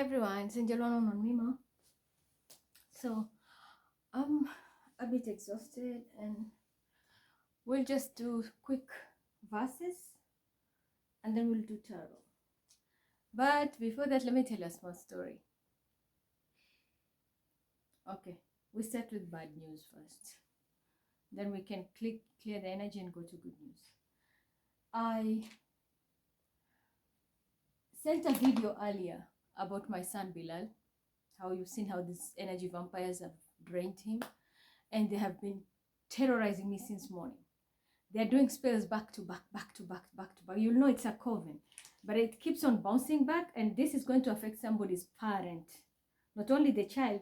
everyone, it's Angel on Mima. So I'm a bit exhausted and we'll just do quick verses and then we'll do tarot. But before that, let me tell you a small story. Okay, we start with bad news first. Then we can clear the energy and go to good news. I sent a video earlier about my son Bilal, how you've seen how these energy vampires have drained him, and they have been terrorizing me since morning. They're doing spells back to back, back to back, back to back. You'll know it's a coven, but it keeps on bouncing back, and this is going to affect somebody's parent, not only the child,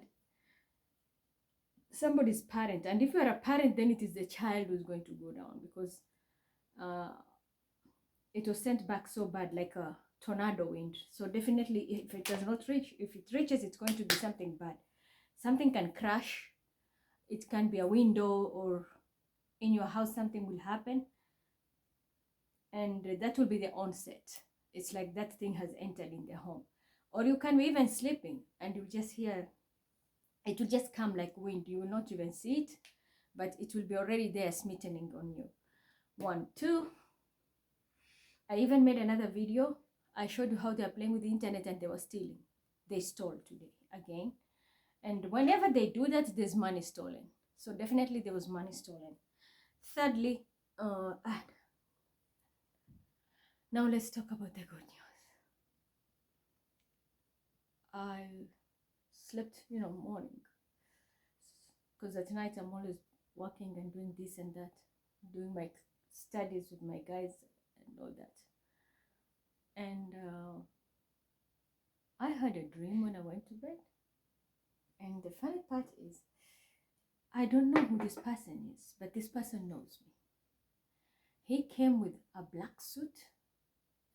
somebody's parent. And if you're a parent, then it is the child who's going to go down, because it was sent back so bad, like a tornado wind. So definitely, if it does not reach, if it reaches, it's going to be something bad. Something can crash. It can be a window, or in your house something will happen, and that will be the onset. It's like that thing has entered in the home. Or you can be even sleeping and you just hear, it will just come like wind. You will not even see it, but it will be already there smitten on you. 1, 2. I even made another video. I showed you how they are playing with the internet and they were stealing. They stole today again. And whenever they do that, there's money stolen. So definitely there was money stolen. Thirdly, now let's talk about the good news. I slept, morning, because at night I'm always working and doing this and that, doing my studies with my guys and all that. And I had a dream when I went to bed. And the funny part is, I don't know who this person is, but this person knows me. He came with a black suit,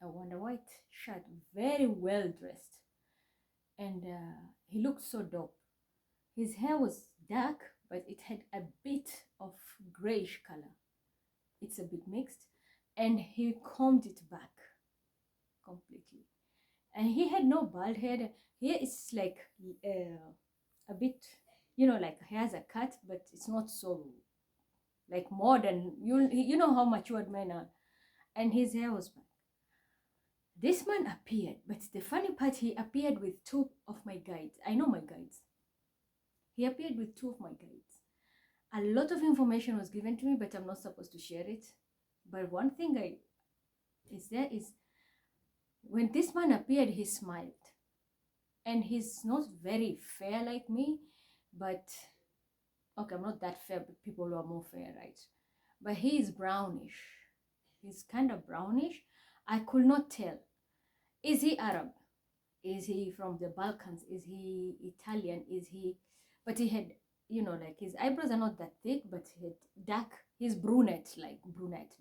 a white shirt, very well dressed. And he looked so dope. His hair was dark, but it had a bit of grayish color. It's a bit mixed. And he combed it back completely. And he had no bald head. Here it's like a bit, like he has a cut, but it's not so like modern. You know how matured men are. And his hair was back. This man appeared, but the funny part, he appeared with 2 of my guides. I know my guides. He appeared with 2 of my guides. A lot of information was given to me, but I'm not supposed to share it. But one thing is when this man appeared, he smiled. And he's not very fair like me, but okay, I'm not that fair, but people who are more fair, right? But he is brownish. He's kind of brownish. I could not tell. Is he Arab? Is he from the Balkans? Is he Italian? But he had, like his eyebrows are not that thick, but he had dark, he's brunette,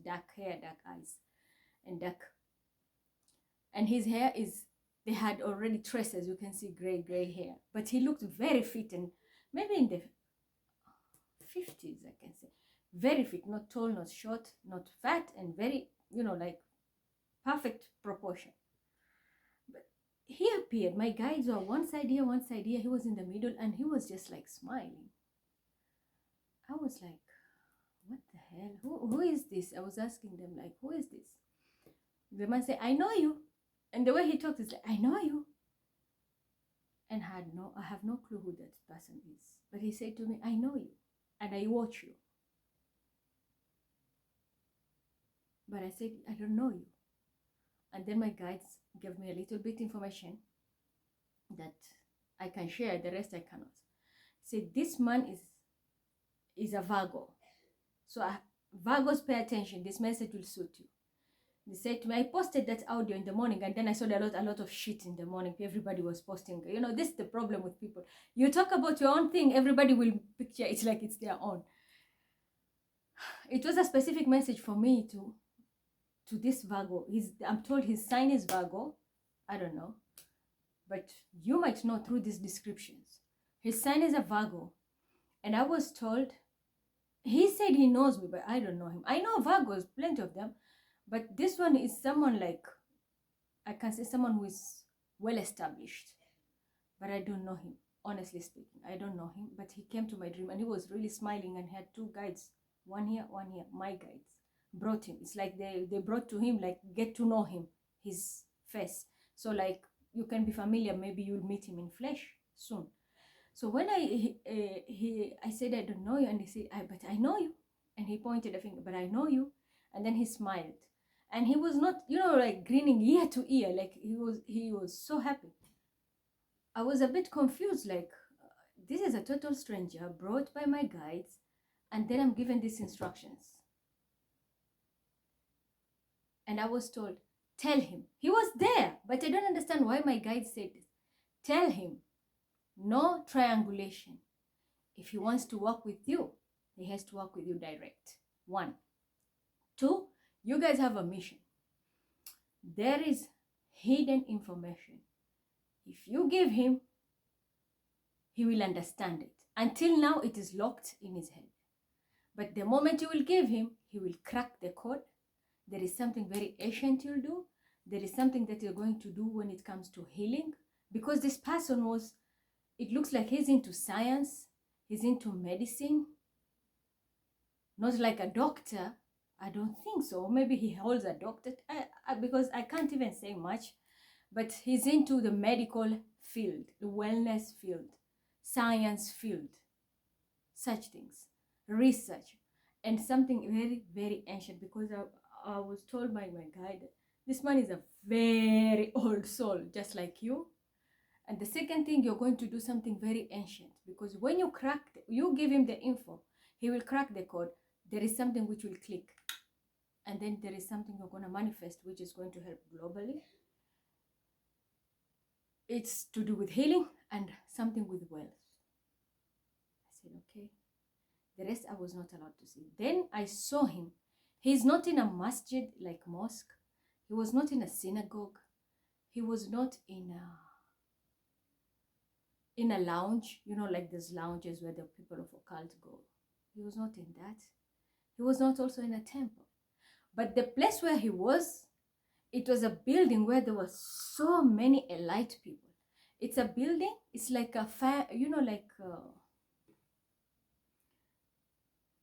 dark hair, dark eyes, and dark. And his hair they had already tresses, you can see gray hair. But he looked very fit, and maybe in the 50s, I can say. Very fit, not tall, not short, not fat, and very, like perfect proportion. But he appeared. My guides were one side here, he was in the middle, and he was just like smiling. I was like, what the hell? Who is this? I was asking them, like, who is this? The man said, I know you. And the way he talked is like, I know you. And I have no clue who that person is. But he said to me, I know you, and I watch you. But I said, I don't know you. And then my guides gave me a little bit information that I can share, the rest I cannot. Say, this man is a Virgo. So Virgos, pay attention, this message will suit you. They said to me, I posted that audio in the morning, and then I saw a lot of shit in the morning. Everybody was posting. This is the problem with people. You talk about your own thing, everybody will picture it like it's their own. It was a specific message for me to this Virgo. I'm told his sign is Virgo. I don't know. But you might know through these descriptions. His sign is a Virgo. And I was told, he said he knows me, but I don't know him. I know Virgos, plenty of them. But this one is someone like, I can say someone who is well established. but I don't know him. Honestly speaking, I don't know him, but he came to my dream and he was really smiling and had two guides, one here, one here. My guides brought him. It's like they brought to him, like, get to know him, his face. So like, you can be familiar, maybe you'll meet him in flesh soon. So when I said, I don't know you, and he said, but I know you. And he pointed a finger, but I know you. And then he smiled. And he was not, like grinning ear to ear, like he was so happy. I was a bit confused, like, this is a total stranger brought by my guides, and then I'm given these instructions. And I was told, tell him. He was there, but I don't understand why my guide said this. Tell him, no triangulation. If he wants to work with you, he has to work with you direct. 1. 2, you guys have a mission. There is hidden information. If you give him, he will understand it. Until now, it is locked in his head. But the moment you will give him, he will crack the code. There is something very ancient you'll do. There is something that you're going to do when it comes to healing. Because this person it looks like he's into science. He's into medicine. Not like a doctor. I don't think so. Maybe he holds a doctorate. Because I can't even say much. But he's into the medical field, the wellness field, science field, such things, research, and something very, very ancient, because I was told by my guide, this man is a very old soul, just like you. And the second thing, you're going to do something very ancient, because when you give him the info, he will crack the code. There is something which will click. And then there is something you're going to manifest, which is going to help globally. It's to do with healing and something with wealth. I said, okay. The rest I was not allowed to see. Then I saw him. He's not in a masjid like mosque. He was not in a synagogue. He was not in a lounge, like those lounges where the people of occult go. He was not in that. He was not also in a temple. But the place where he was, it was a building where there were so many elite people. It's a building. It's like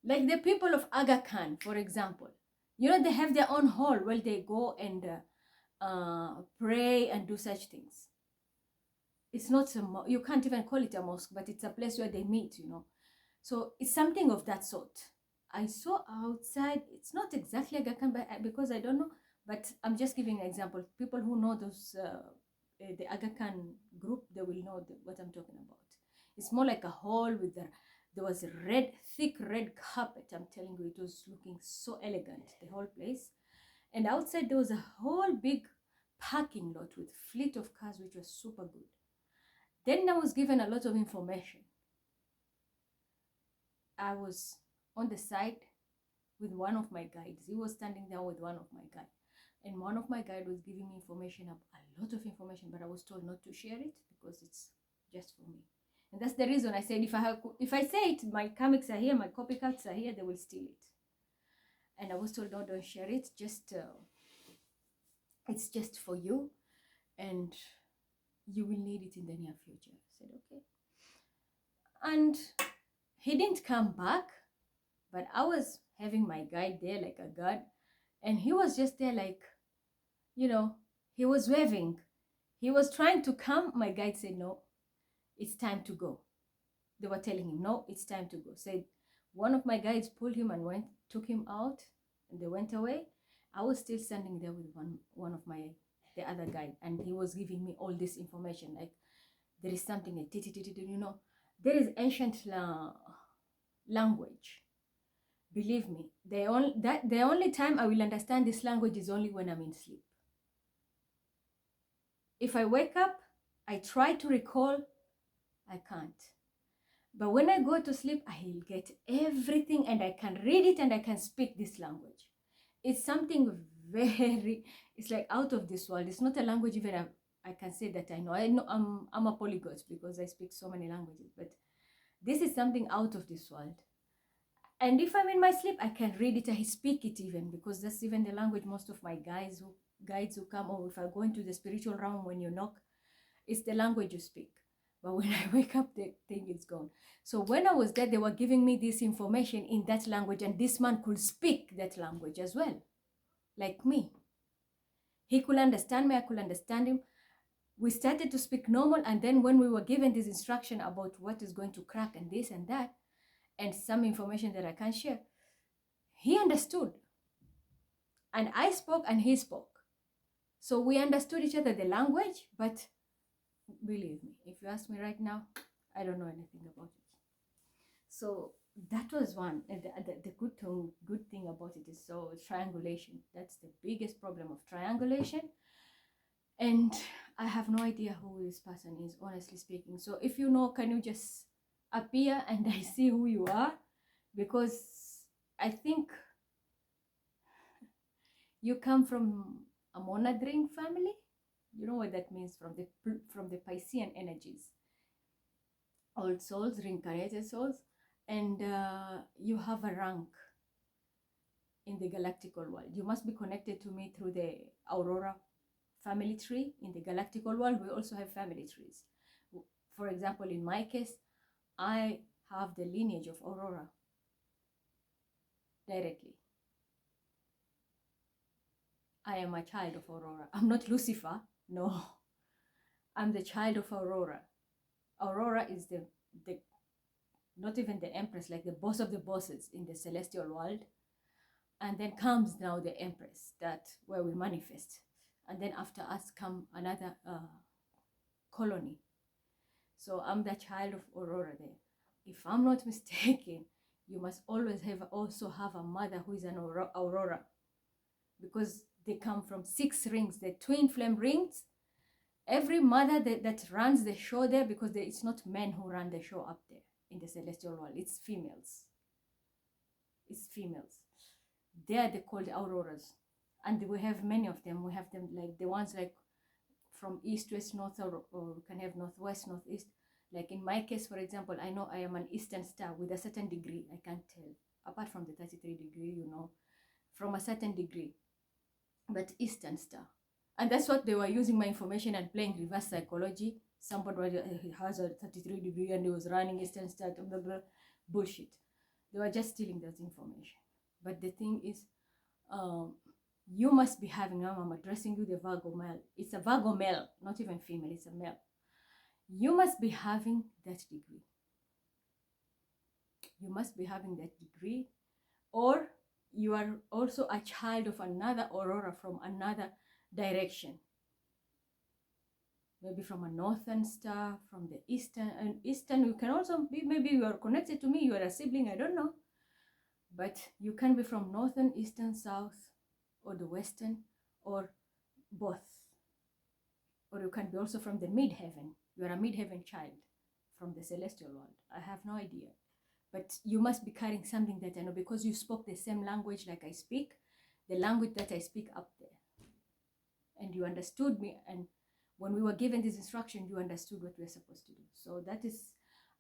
like the people of Aga Khan, for example. They have their own hall where they go and pray and do such things. It's not you can't even call it a mosque, but it's a place where they meet. So it's something of that sort. I saw outside. It's not exactly Aga Khan, because I don't know. But I'm just giving an example. People who know those, the Aga Khan group, they will know what I'm talking about. It's more like a hall with there was a thick red carpet. I'm telling you, it was looking so elegant, the whole place. And outside there was a whole big parking lot with fleet of cars, which was super good. Then I was given a lot of information. I was on the side with one of my guides. He was standing there with one of my guides. And one of my guide was giving me information, a lot of information, but I was told not to share it because it's just for me. And that's the reason I said, if I say it, my comics are here, my copycats are here, they will steal it. And I was told, no, don't share it. It's just for you, and you will need it in the near future. I said, okay. And he didn't come back, but I was having my guide there like a guard, and he was just there like, he was waving. He was trying to come. My guide said, no, it's time to go. They were telling him, no, it's time to go. Said one of my guides pulled him and took him out, and they went away. I was still standing there with one of the other guy, and he was giving me all this information. Like, there is something, there is ancient language. Believe me, the only time I will understand this language is only when I'm in sleep. If I wake up, I try to recall, I can't. But when I go to sleep, I'll get everything, and I can read it, and I can speak this language. It's something it's like out of this world. It's not a language even I can say that I know. I'm a polyglot because I speak so many languages, but this is something out of this world. And if I'm in my sleep, I can read it. I speak it even, because that's even the language most of my guides who come, or if I go into the spiritual realm, when you knock, it's the language you speak. But when I wake up, the thing is gone. So when I was there, they were giving me this information in that language, and this man could speak that language as well, like me. He could understand me, I could understand him. We started to speak normal, and then when we were given this instruction about what is going to crack and this and that, and some information that I can't share, he understood. And I spoke and he spoke. So we understood each other, the language, but believe me, if you ask me right now, I don't know anything about it. So that was one. And the good thing about it is, so triangulation. That's the biggest problem of triangulation. And I have no idea who this person is, honestly speaking. So if you know, can you just appear and I see who you are? Because I think you come from a monadring family. You know what that means, from the Piscean energies. Old souls, reincarnated souls. And you have a rank in the galactical world. You must be connected to me through the Aurora family tree. In the galactical world, we also have family trees. For example, in my case, I have the lineage of Aurora directly. I am a child of Aurora. I'm not Lucifer, no. I'm the child of Aurora. Aurora is the not even the empress, like the boss of the bosses in the celestial world. And then comes now the empress, that where we manifest. And then after us come another colony. So I'm the child of Aurora there. If I'm not mistaken, you must always also have a mother who is an Aurora, because they come from 6 rings, the twin flame rings. Every mother that runs the show there, because it's not men who run the show up there in the celestial world, it's females. It's females. They're called auroras, and we have many of them. We have them like the ones like from east, west, north, or we can have northwest, northeast. Like in my case, for example, I know I am an eastern star with a certain degree. I can't tell, apart from the 33 degree, you know, from a certain degree, but eastern star. And that's what they were using my information and playing reverse psychology. Somebody has a 33 degree and he was running eastern star, blah, blah, bullshit. They were just stealing that information. But the thing is, you must be having, now I'm addressing you, the Virgo male. It's a Virgo male, not even female, it's a male. You must be having that degree. You must be having that degree, or you are also a child of another Aurora from another direction. Maybe from a northern star, from the eastern, and eastern, you can also be, maybe you are connected to me, you are a sibling, I don't know. But you can be from northern, eastern, south, or the western, or both. Or you can be also from the mid-heaven. You are a mid-heaven child from the celestial world. I have no idea. But you must be carrying something that I know, because you spoke the same language like I speak, the language that I speak up there. And you understood me, and when we were given this instruction, you understood what we are supposed to do. So that is,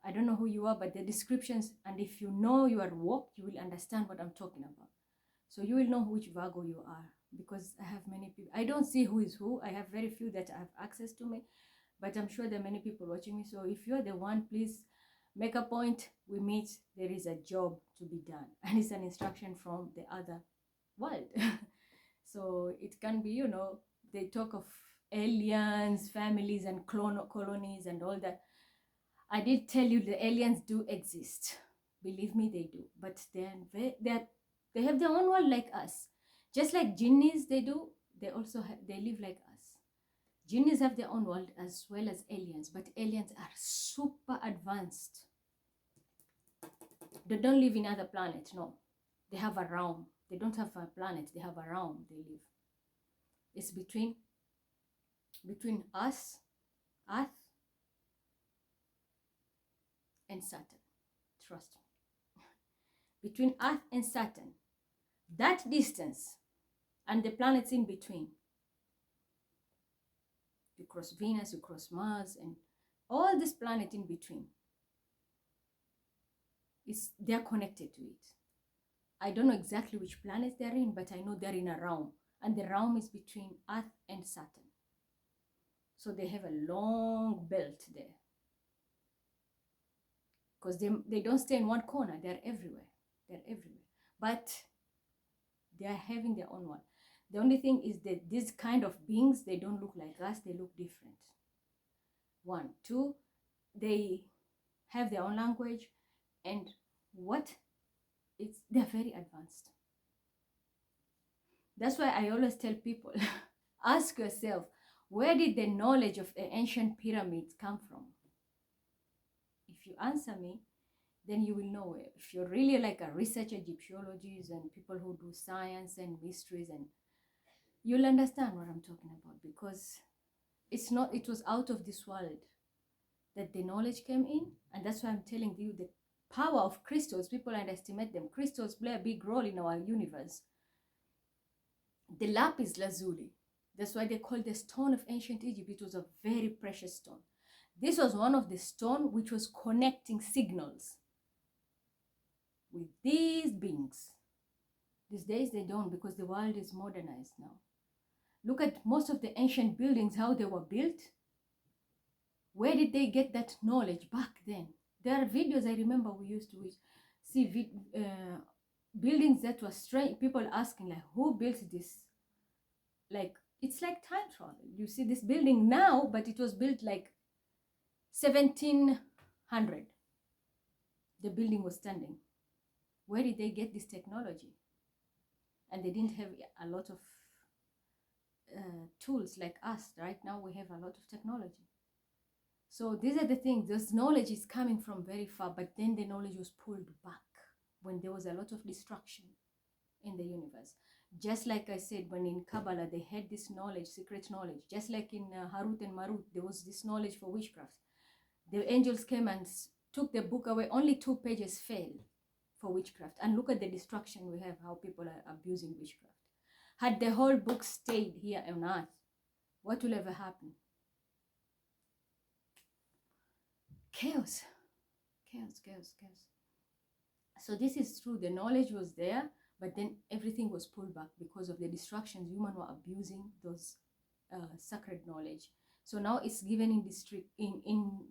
I don't know who you are, but the descriptions, and if you know your work, you will understand what I'm talking about. So you will know which Virgo you are, because I have many people. I don't see who is who. I have very few that have access to me, but I'm sure there are many people watching me. So if you're the one, please make a point. We meet. There is a job to be done, and it's an instruction from the other world. So it can be, you know, they talk of aliens, families, and colonies, and all that. I did tell you the aliens do exist. Believe me, they do. But they have their own world like us. Just like jinnis, they do. They also they live like us. Jinnis have their own world as well as aliens. But aliens are super advanced. They don't live in other planets, no. They have a realm. They don't have a planet. They have a realm they live. It's between us, Earth, and Saturn. Trust me. Between Earth and Saturn, that distance, and the planets in between. You cross Venus, you cross Mars, and all this planet in between. They're connected to it. I don't know exactly which planet they're in, but I know they're in a realm. And the realm is between Earth and Saturn. So they have a long belt there. because they don't stay in one corner. They're everywhere. They're everywhere. But they are having their own one. The only thing is that these kind of beings, they don't look like us. They look different. One. Two, they have their own language. And they're very advanced. That's why I always tell people, ask yourself, where did the knowledge of the ancient pyramids come from? If you answer me, then you will know. If you're really like a researcher, Egyptologists and people who do science and mysteries, and you'll understand what I'm talking about, because it was out of this world that the knowledge came in. And that's why I'm telling you the power of crystals. People underestimate them. Crystals play a big role in our universe. The lapis lazuli, that's why they call the stone of ancient Egypt. It was a very precious stone. This was one of the stone which was connecting signals with these beings. These days they don't, because the world is modernized now. Look at most of the ancient buildings, how they were built. Where did they get that knowledge back then? There are videos I remember we used to see buildings that were strange. People asking like, who built this? Like, it's like time travel. You see this building now, but it was built like 1700. The building was standing. Where did they get this technology? And they didn't have a lot of tools like us. Right now we have a lot of technology. So these are the things. This knowledge is coming from very far, but then the knowledge was pulled back when there was a lot of destruction in the universe. Just like I said, when in Kabbalah they had this knowledge, secret knowledge. Just like in Harut and Marut, there was this knowledge for witchcraft. The angels came and took the book away. Only 2 pages fell for witchcraft. And look at the destruction we have, how people are abusing witchcraft. Had the whole book stayed here on earth, what will ever happen? Chaos. Chaos, chaos, chaos. So this is true. The knowledge was there, but then everything was pulled back because of the distractions. Humans were abusing those sacred knowledge. So now it's given in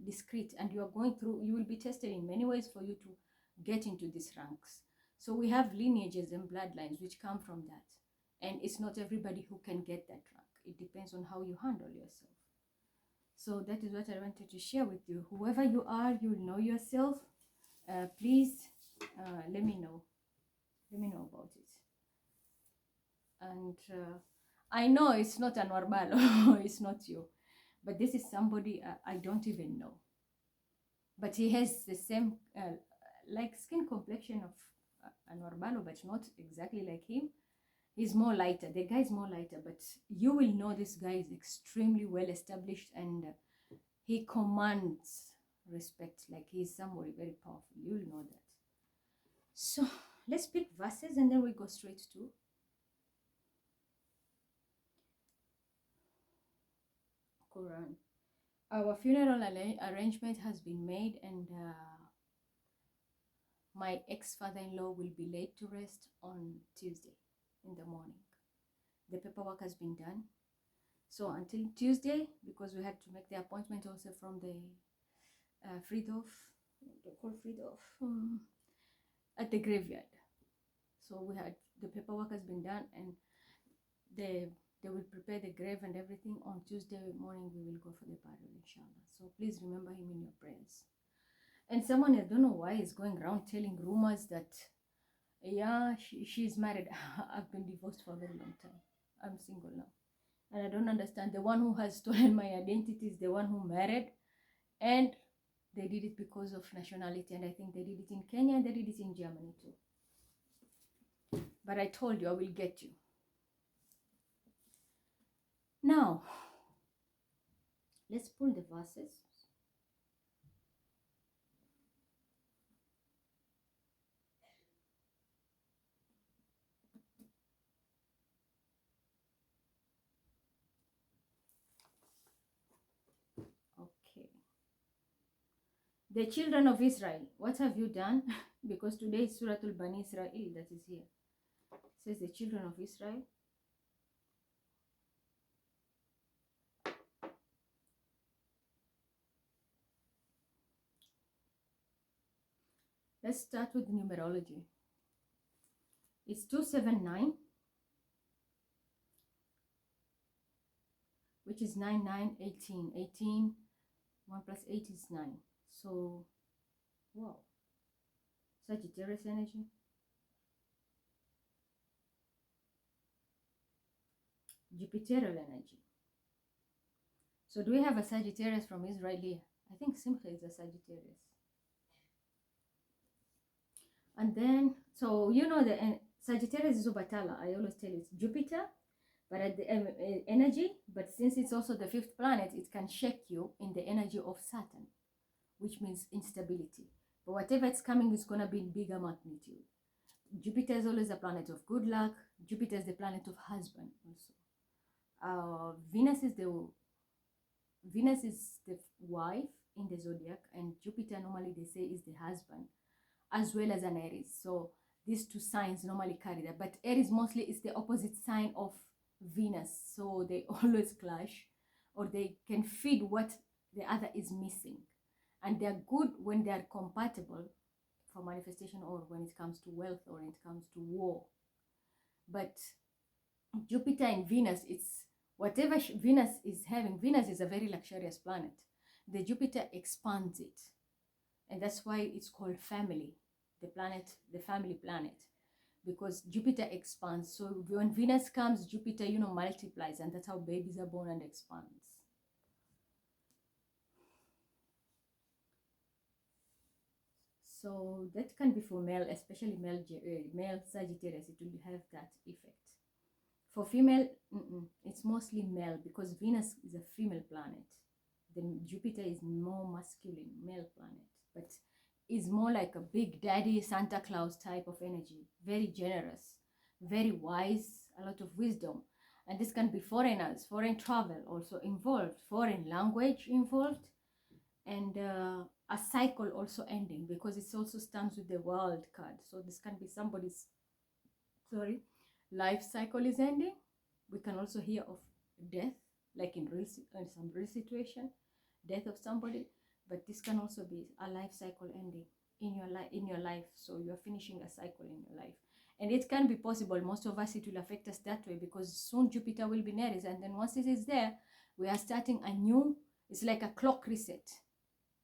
discreet, and you are going through, you will be tested in many ways for you to get into these ranks. So we have lineages and bloodlines which come from that. And it's not everybody who can get that rank. It depends on how you handle yourself. So that is what I wanted to share with you. Whoever you are, you know yourself. Please let me know. Let me know about it. And I know it's not an Warbalo. It's not you. But this is somebody I don't even know. But he has the same like skin complexion of an Warbalo, but not exactly like him. He's more lighter. The guy is more lighter, but you will know this guy is extremely well established, and he commands respect. Like he's somebody very powerful. You will know that. So let's pick verses and then we go straight to Quran. Our funeral arrangement has been made, and my ex-father-in-law will be laid to rest on Tuesday in the morning. The paperwork has been done. So until Tuesday, because we had to make the appointment also from the Friedhof, they call Friedhof, at the graveyard. So we had, the paperwork has been done, and they will prepare the grave and everything. On Tuesday morning we will go for the burial, inshallah. So please remember him in your prayers. And someone, I don't know why, is going around telling rumors that yeah, she's married. I've been divorced for a very long time. I'm single now. And I don't understand. The one who has stolen my identity is the one who married. And they did it because of nationality. And I think they did it in Kenya and they did it in Germany too. But I told you, I will get you. Now, let's pull the verses. The children of Israel, what have you done? Because today is Suratul Bani Israel that is here. It says the children of Israel. Let's start with numerology. It's 279, which is 9918. 18, 1 plus 8 is 9. So, wow. Sagittarius energy. Jupiterial energy. So do we have a Sagittarius from Israel here? I think simply it's a Sagittarius. And then, so you know the Sagittarius is Ubatala. I always tell you it's Jupiter, but at the energy, but since it's also the 5th planet, it can shake you in the energy of Saturn, which means instability. But whatever it's coming is going to be in bigger magnitude. Jupiter is always a planet of good luck. Jupiter is the planet of husband also. Venus is the wife in the zodiac, and Jupiter normally they say is the husband, as well as an Aries. So these two signs normally carry that, but Aries mostly is the opposite sign of Venus, so they always clash, or they can feed what the other is missing, and they're good when they're compatible for manifestation, or when it comes to wealth, or when it comes to war. But Jupiter and Venus, it's whatever Venus is having. Venus is a very luxurious planet. The Jupiter expands it, and that's why it's called family, the planet, the family planet, because Jupiter expands. So when Venus comes, Jupiter, multiplies, and that's how babies are born and expands. So that can be for male, especially male Sagittarius, it will have that effect. For female, it's mostly male, because Venus is a female planet. Then Jupiter is more masculine, male planet, but is more like a big daddy, Santa Claus type of energy. Very generous, very wise, a lot of wisdom. And this can be foreigners, foreign travel also involved, foreign language involved, and a cycle also ending, because it also stands with the world card. So this can be somebody's, life cycle is ending. We can also hear of death, like in some real situation, death of somebody. But this can also be a life cycle ending in your life. So you're finishing a cycle in your life, and it can be possible. Most of us, it will affect us that way, because soon Jupiter will be in Aries, and then once it is there, we are starting a new. It's like a clock reset,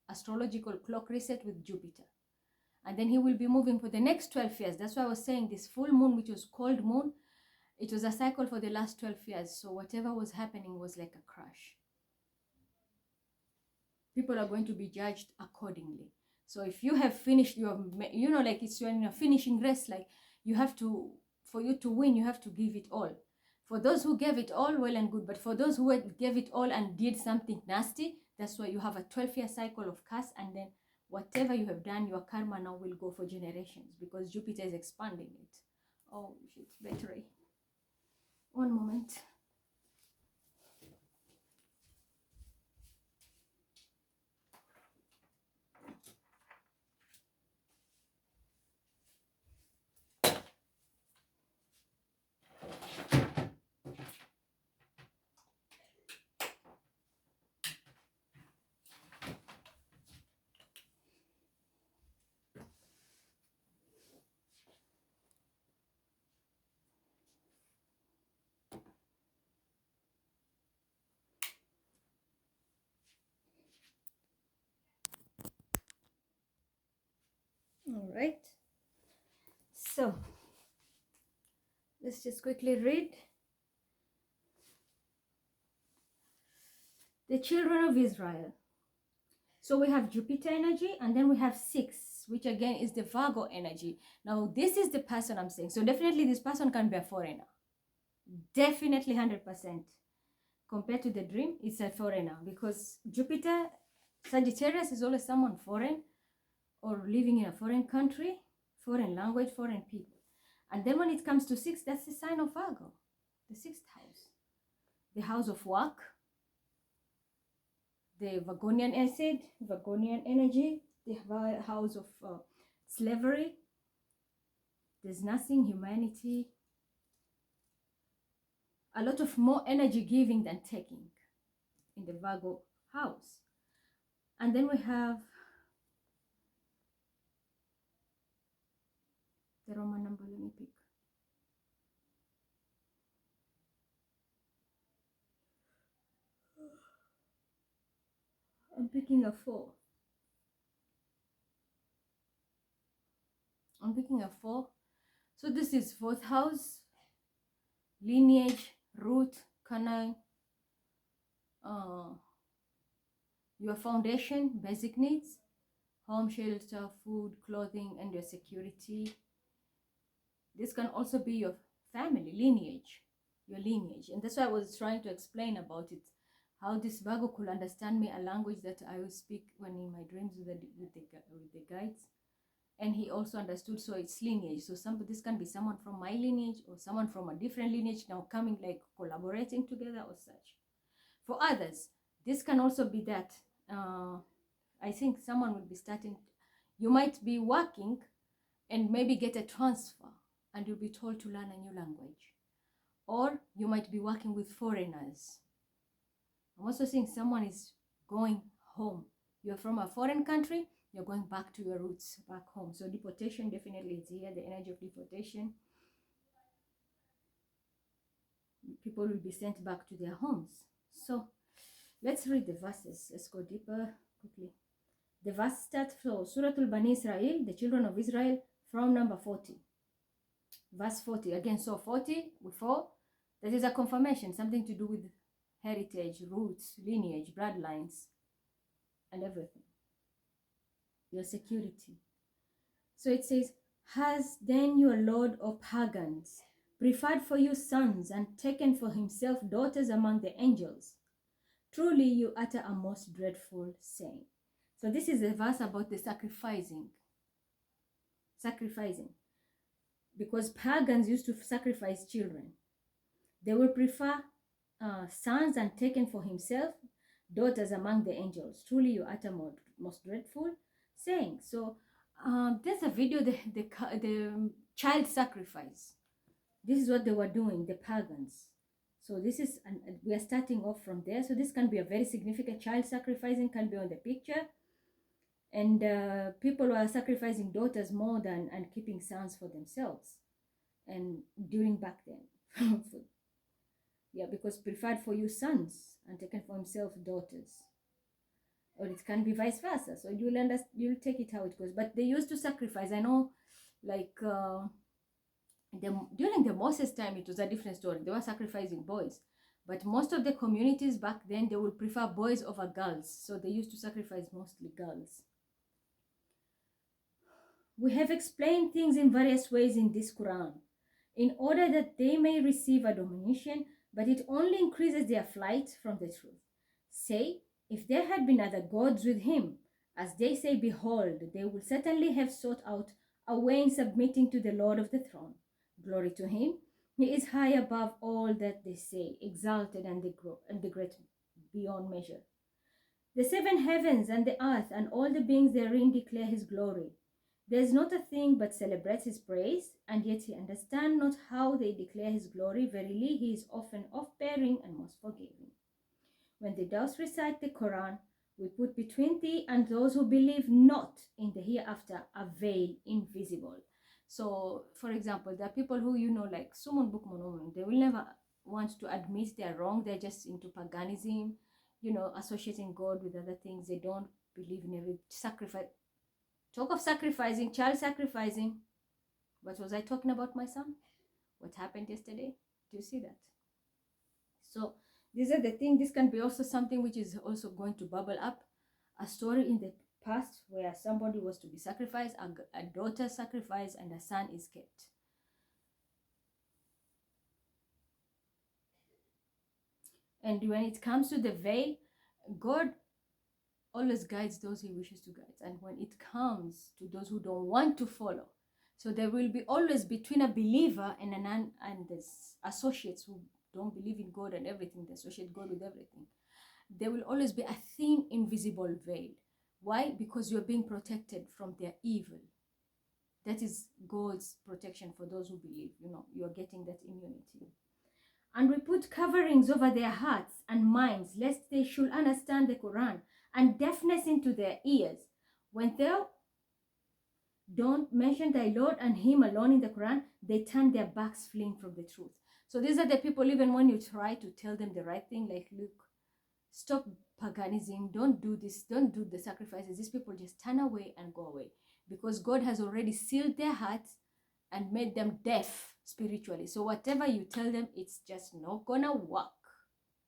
astrological clock reset with Jupiter. And then he will be moving for the next 12 years. That's why I was saying this full moon, which was cold moon, it was a cycle for the last 12 years. So whatever was happening was like a crash. People are going to be judged accordingly. So if you have finished your, like it's when you're finishing race, like you have to, for you to win, you have to give it all. For those who gave it all, well and good. But for those who gave it all and did something nasty, that's why you have a 12-year cycle of curse, and then whatever you have done, your karma now will go for generations, because Jupiter is expanding it. Oh, shit, battery. One moment. All right. So let's just quickly read. The children of Israel. So we have Jupiter energy, and then we have 6, which again is the Virgo energy. Now this is the person I'm saying. So definitely this person can be a foreigner. Definitely 100%. Compared to the dream, it's a foreigner, because Jupiter, Sagittarius is always someone foreign, or living in a foreign country, foreign language, foreign people. And then when it comes to 6, that's the sign of Virgo, the 6th house, the house of work, the Virgonian energy, the house of slavery. There's nothing, humanity, a lot of more energy giving than taking in the Virgo house. And then we have The Roman number, let me pick. I'm picking a 4. I'm picking a 4. So this is 4th house, lineage, root, canine, your foundation, basic needs, home, shelter, food, clothing, and your security. This can also be your family, lineage, your lineage. And that's why I was trying to explain about it, how this Virgo could understand me, a language that I will speak when in my dreams with the guides. And he also understood, so it's lineage. So this can be someone from my lineage or someone from a different lineage now coming, like collaborating together or such. For others, this can also be that I think someone will be starting, you might be working and maybe get a transfer and you'll be told to learn a new language. Or you might be working with foreigners. I'm also seeing someone is going home. You're from a foreign country, you're going back to your roots, back home. So deportation definitely is here, the energy of deportation. People will be sent back to their homes. So let's read the verses. Let's go deeper quickly. The verse starts from Suratul Bani Israel, the children of Israel, from number 40. Verse 40. Again, so 40 with 4. That is a confirmation, something to do with heritage, roots, lineage, bloodlines, and everything. Your security. So it says, has then your Lord of pagans preferred for you sons and taken for himself daughters among the angels? Truly you utter a most dreadful saying. So this is a verse about the sacrificing. Because pagans used to sacrifice children. They will prefer sons and taken for himself daughters among the angels. Truly you utter most dreadful saying. So there's a video, the child sacrifice. This is what they were doing, the pagans. So this is, we are starting off from there. So this can be a very significant, child sacrificing can be on the picture. And people were sacrificing daughters more than and keeping sons for themselves. And during back then. Yeah, because preferred for you sons and taken for himself daughters. Or it can be vice versa. So you'll take it how it goes. But they used to sacrifice. I know, like during the Moses time, it was a different story. They were sacrificing boys. But most of the communities back then, they would prefer boys over girls. So they used to sacrifice mostly girls. We have explained things in various ways in this Quran, in order that they may receive admonition, but it only increases their flight from the truth. Say, if there had been other gods with him, as they say, behold, they would certainly have sought out a way in submitting to the Lord of the throne. Glory to him. He is high above all that they say, exalted and the great beyond measure. The 7 heavens and the earth and all the beings therein declare his glory. There is not a thing but celebrates his praise, and yet he understand not how they declare his glory. Verily, he is often off-bearing and most forgiving. When thou dost recite the Quran, we put between thee and those who believe not in the hereafter a veil invisible. So, for example, there are people who, like Sumun Bukmonomun, they will never want to admit they're wrong. They're just into paganism, associating God with other things. They don't believe in every sacrifice. Talk of sacrificing, child sacrificing. What was I talking about, my son? What happened yesterday? Do you see that? So these are the things. This can be also something which is also going to bubble up. A story in the past where somebody was to be sacrificed, a daughter sacrificed, and a son is kept. And when it comes to the veil, God always guides those he wishes to guide. And when it comes to those who don't want to follow, so there will be always between a believer and the associates who don't believe in God and everything, they associate God with everything. There will always be a thin, invisible veil. Why? Because you're being protected from their evil. That is God's protection for those who believe. You're getting that immunity. And we put coverings over their hearts and minds, lest they should understand the Quran, and deafness into their ears. When thou don't mention thy Lord and him alone in the Quran, they turn their backs fleeing from the truth. So these are the people, even when you try to tell them the right thing, like, look, stop paganism, don't do this, don't do the sacrifices, these people just turn away and go away, because God has already sealed their hearts and made them deaf spiritually. So whatever you tell them, it's just not gonna work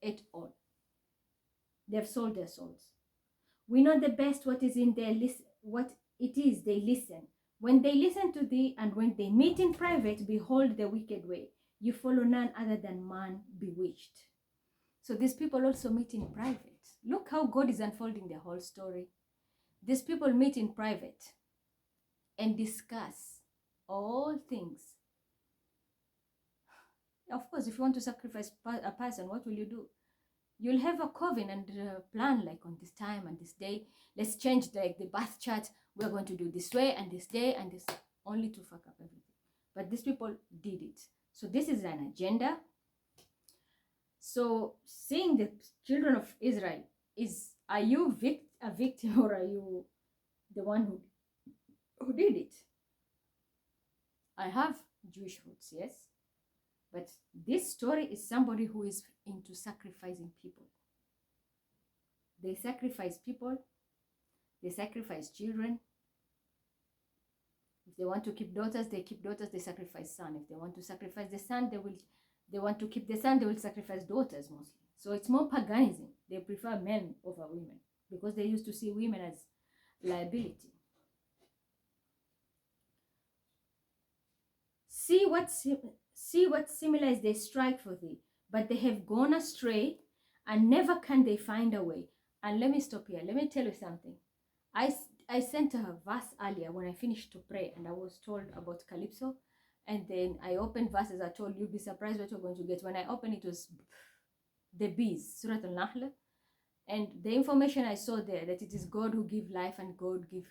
at all. They've sold their souls. We know the best what is in their list, what it is they listen. When they listen to thee, and when they meet in private, behold the wicked way. You follow none other than man bewitched. So these people also meet in private. Look how God is unfolding the whole story. These people meet in private and discuss all things. Of course, if you want to sacrifice a person, what will you do? You'll have a covenant plan, like on this time and this day. Let's change the birth chart. We're going to do this way and this day and this, only to fuck up everything. But these people did it. So this is an agenda. So seeing the children of Israel are you a victim, or are you the one who did it? I have Jewish roots, yes. But this story is somebody who is into sacrificing people. They sacrifice people. They sacrifice children. If they want to keep daughters, they keep daughters. They sacrifice son. If they want to sacrifice the son, they want to keep the son, they will sacrifice daughters mostly. So it's more paganism. They prefer men over women because they used to see women as liability. See what similars they strike for thee, but they have gone astray, and never can they find a way. And let me stop here. Let me tell you something. I sent a verse earlier when I finished to pray, and I was told about Calypso. And then I opened verses. I told you, be surprised what you're going to get. When I opened, it was the bees, Surat al-Nahl. And the information I saw there, that it is God who gives life and God gives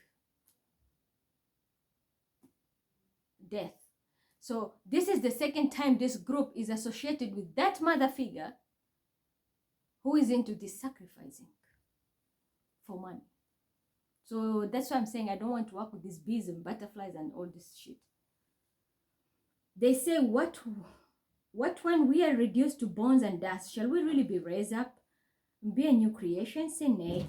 death. So this is the second time this group is associated with that mother figure who is into this sacrificing for money. So that's why I'm saying I don't want to work with these bees and butterflies and all this shit. They say, what when we are reduced to bones and dust, shall we really be raised up? Be a new creation? Say nay.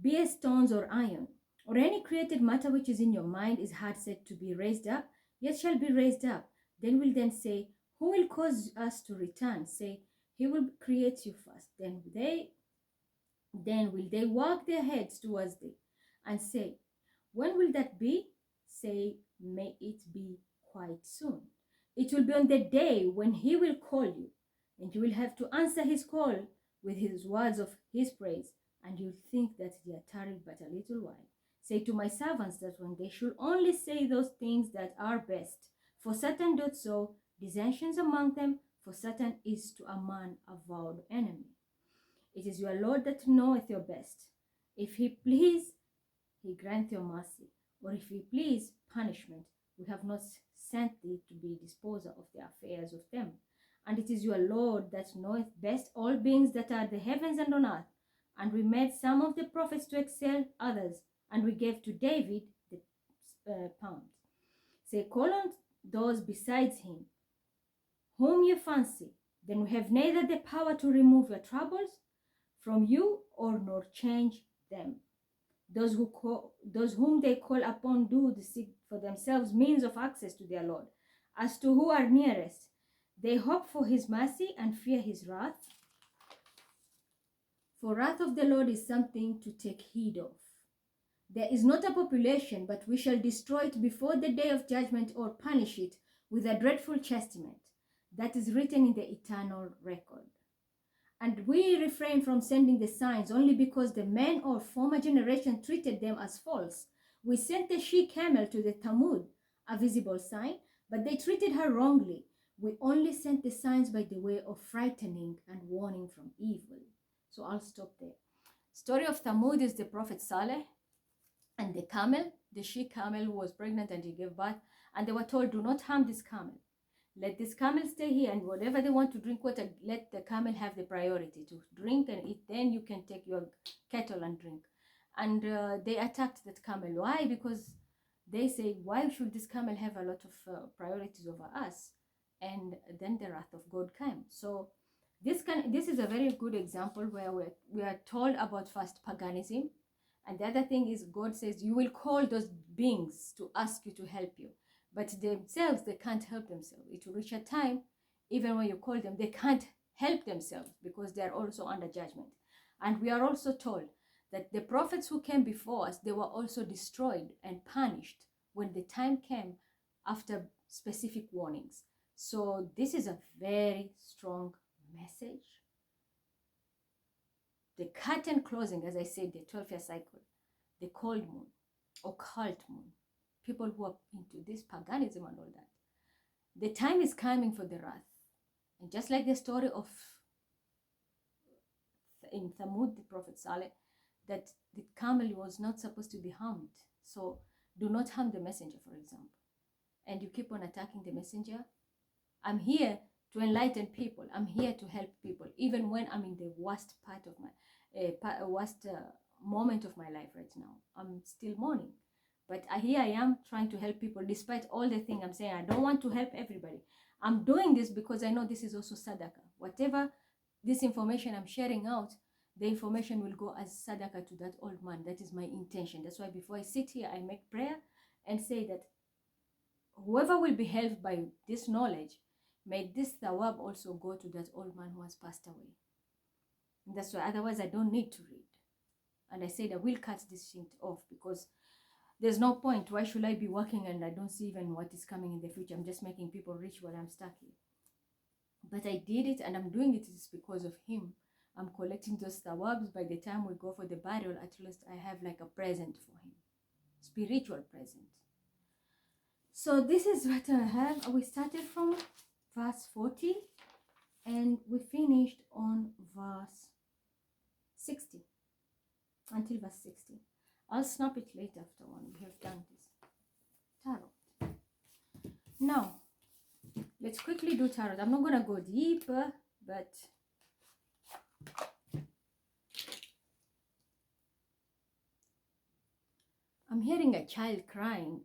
Be as stones or iron, or any created matter which is in your mind is hard set to be raised up, yet shall be raised up. Then will then say, who will cause us to return? Say, he will create you first. Then will they wag their heads towards thee, and say, when will that be? Say, may it be quite soon. It will be on the day when he will call you, and you will have to answer his call with his words of his praise, and you'll think that they are tarried but a little while. Say to my servants that when they should only say those things that are best, for certain doth so, dissensions among them, for certain is to a man a vowed enemy. It is your Lord that knoweth your best. If he please, he grant your mercy, or if he please, punishment. We have not sent thee to be disposer of the affairs of them. And it is your Lord that knoweth best all beings that are the heavens and on earth. And we made some of the prophets to excel others, and we gave to David the palms. Say, call on those besides him, whom you fancy. Then we have neither the power to remove your troubles from you, or nor change them. Those whom they call upon do seek for themselves means of access to their Lord. As to who are nearest, they hope for his mercy and fear his wrath. For wrath of the Lord is something to take heed of. There is not a population, but we shall destroy it before the day of judgment, or punish it with a dreadful chastisement. That is written in the eternal record. And we refrain from sending the signs only because the men or former generation treated them as false. We sent the she-camel to the Talmud, a visible sign, but they treated her wrongly. We only sent the signs by the way of frightening and warning from evil. So I'll stop there. Story of Talmud is the Prophet Saleh and the camel, the she-camel who was pregnant and he gave birth. And they were told, do not harm this camel. Let this camel stay here, and whatever they want to drink water, let the camel have the priority to drink and eat. Then you can take your kettle and drink. And they attacked that camel. Why? Because they say, why should this camel have a lot of priorities over us? And then the wrath of God came. So this is a very good example where we are told about first paganism. And the other thing is, God says you will call those beings to ask you to help you, but themselves, they can't help themselves. It will reach a time, even when you call them, they can't help themselves because they are also under judgment. And we are also told that the prophets who came before us, they were also destroyed and punished when the time came after specific warnings. So this is a very strong message. The curtain closing, as I said, the 12-year cycle, the cold moon, occult moon, people who are into this paganism and all that. The time is coming for the wrath. And just like the story of in Thamud, the Prophet Saleh, that the camel was not supposed to be harmed. So do not harm the messenger, for example. And you keep on attacking the messenger. I'm here to enlighten people. I'm here to help people, even when I'm in the worst part of my worst moment of my life right now. I'm still mourning, but here I am trying to help people despite all the things I'm saying. I don't want to help everybody. I'm doing this because I know this is also sadaqah. Whatever this information I'm sharing out, the information will go as sadaqah to that old man. That is my intention. That's why before I sit here, I make prayer and say that whoever will be helped by this knowledge, may this thawab also go to that old man who has passed away. And that's why otherwise I don't need to read. And I said I will cut this shit off because there's no point. Why should I be working and I don't see even what is coming in the future? I'm just making people rich while I'm stuck here. But I did it, and I'm doing it just because of him. I'm collecting those thawabs. By the time we go for the burial, at least I have like a present for him. Spiritual present. So this is what I have. We started from verse 40 and we finished on verse 60. Until verse 60. I'll snap it later after when we have done this. Tarot. Now, let's quickly do tarot. I'm not going to go deeper, but I'm hearing a child crying.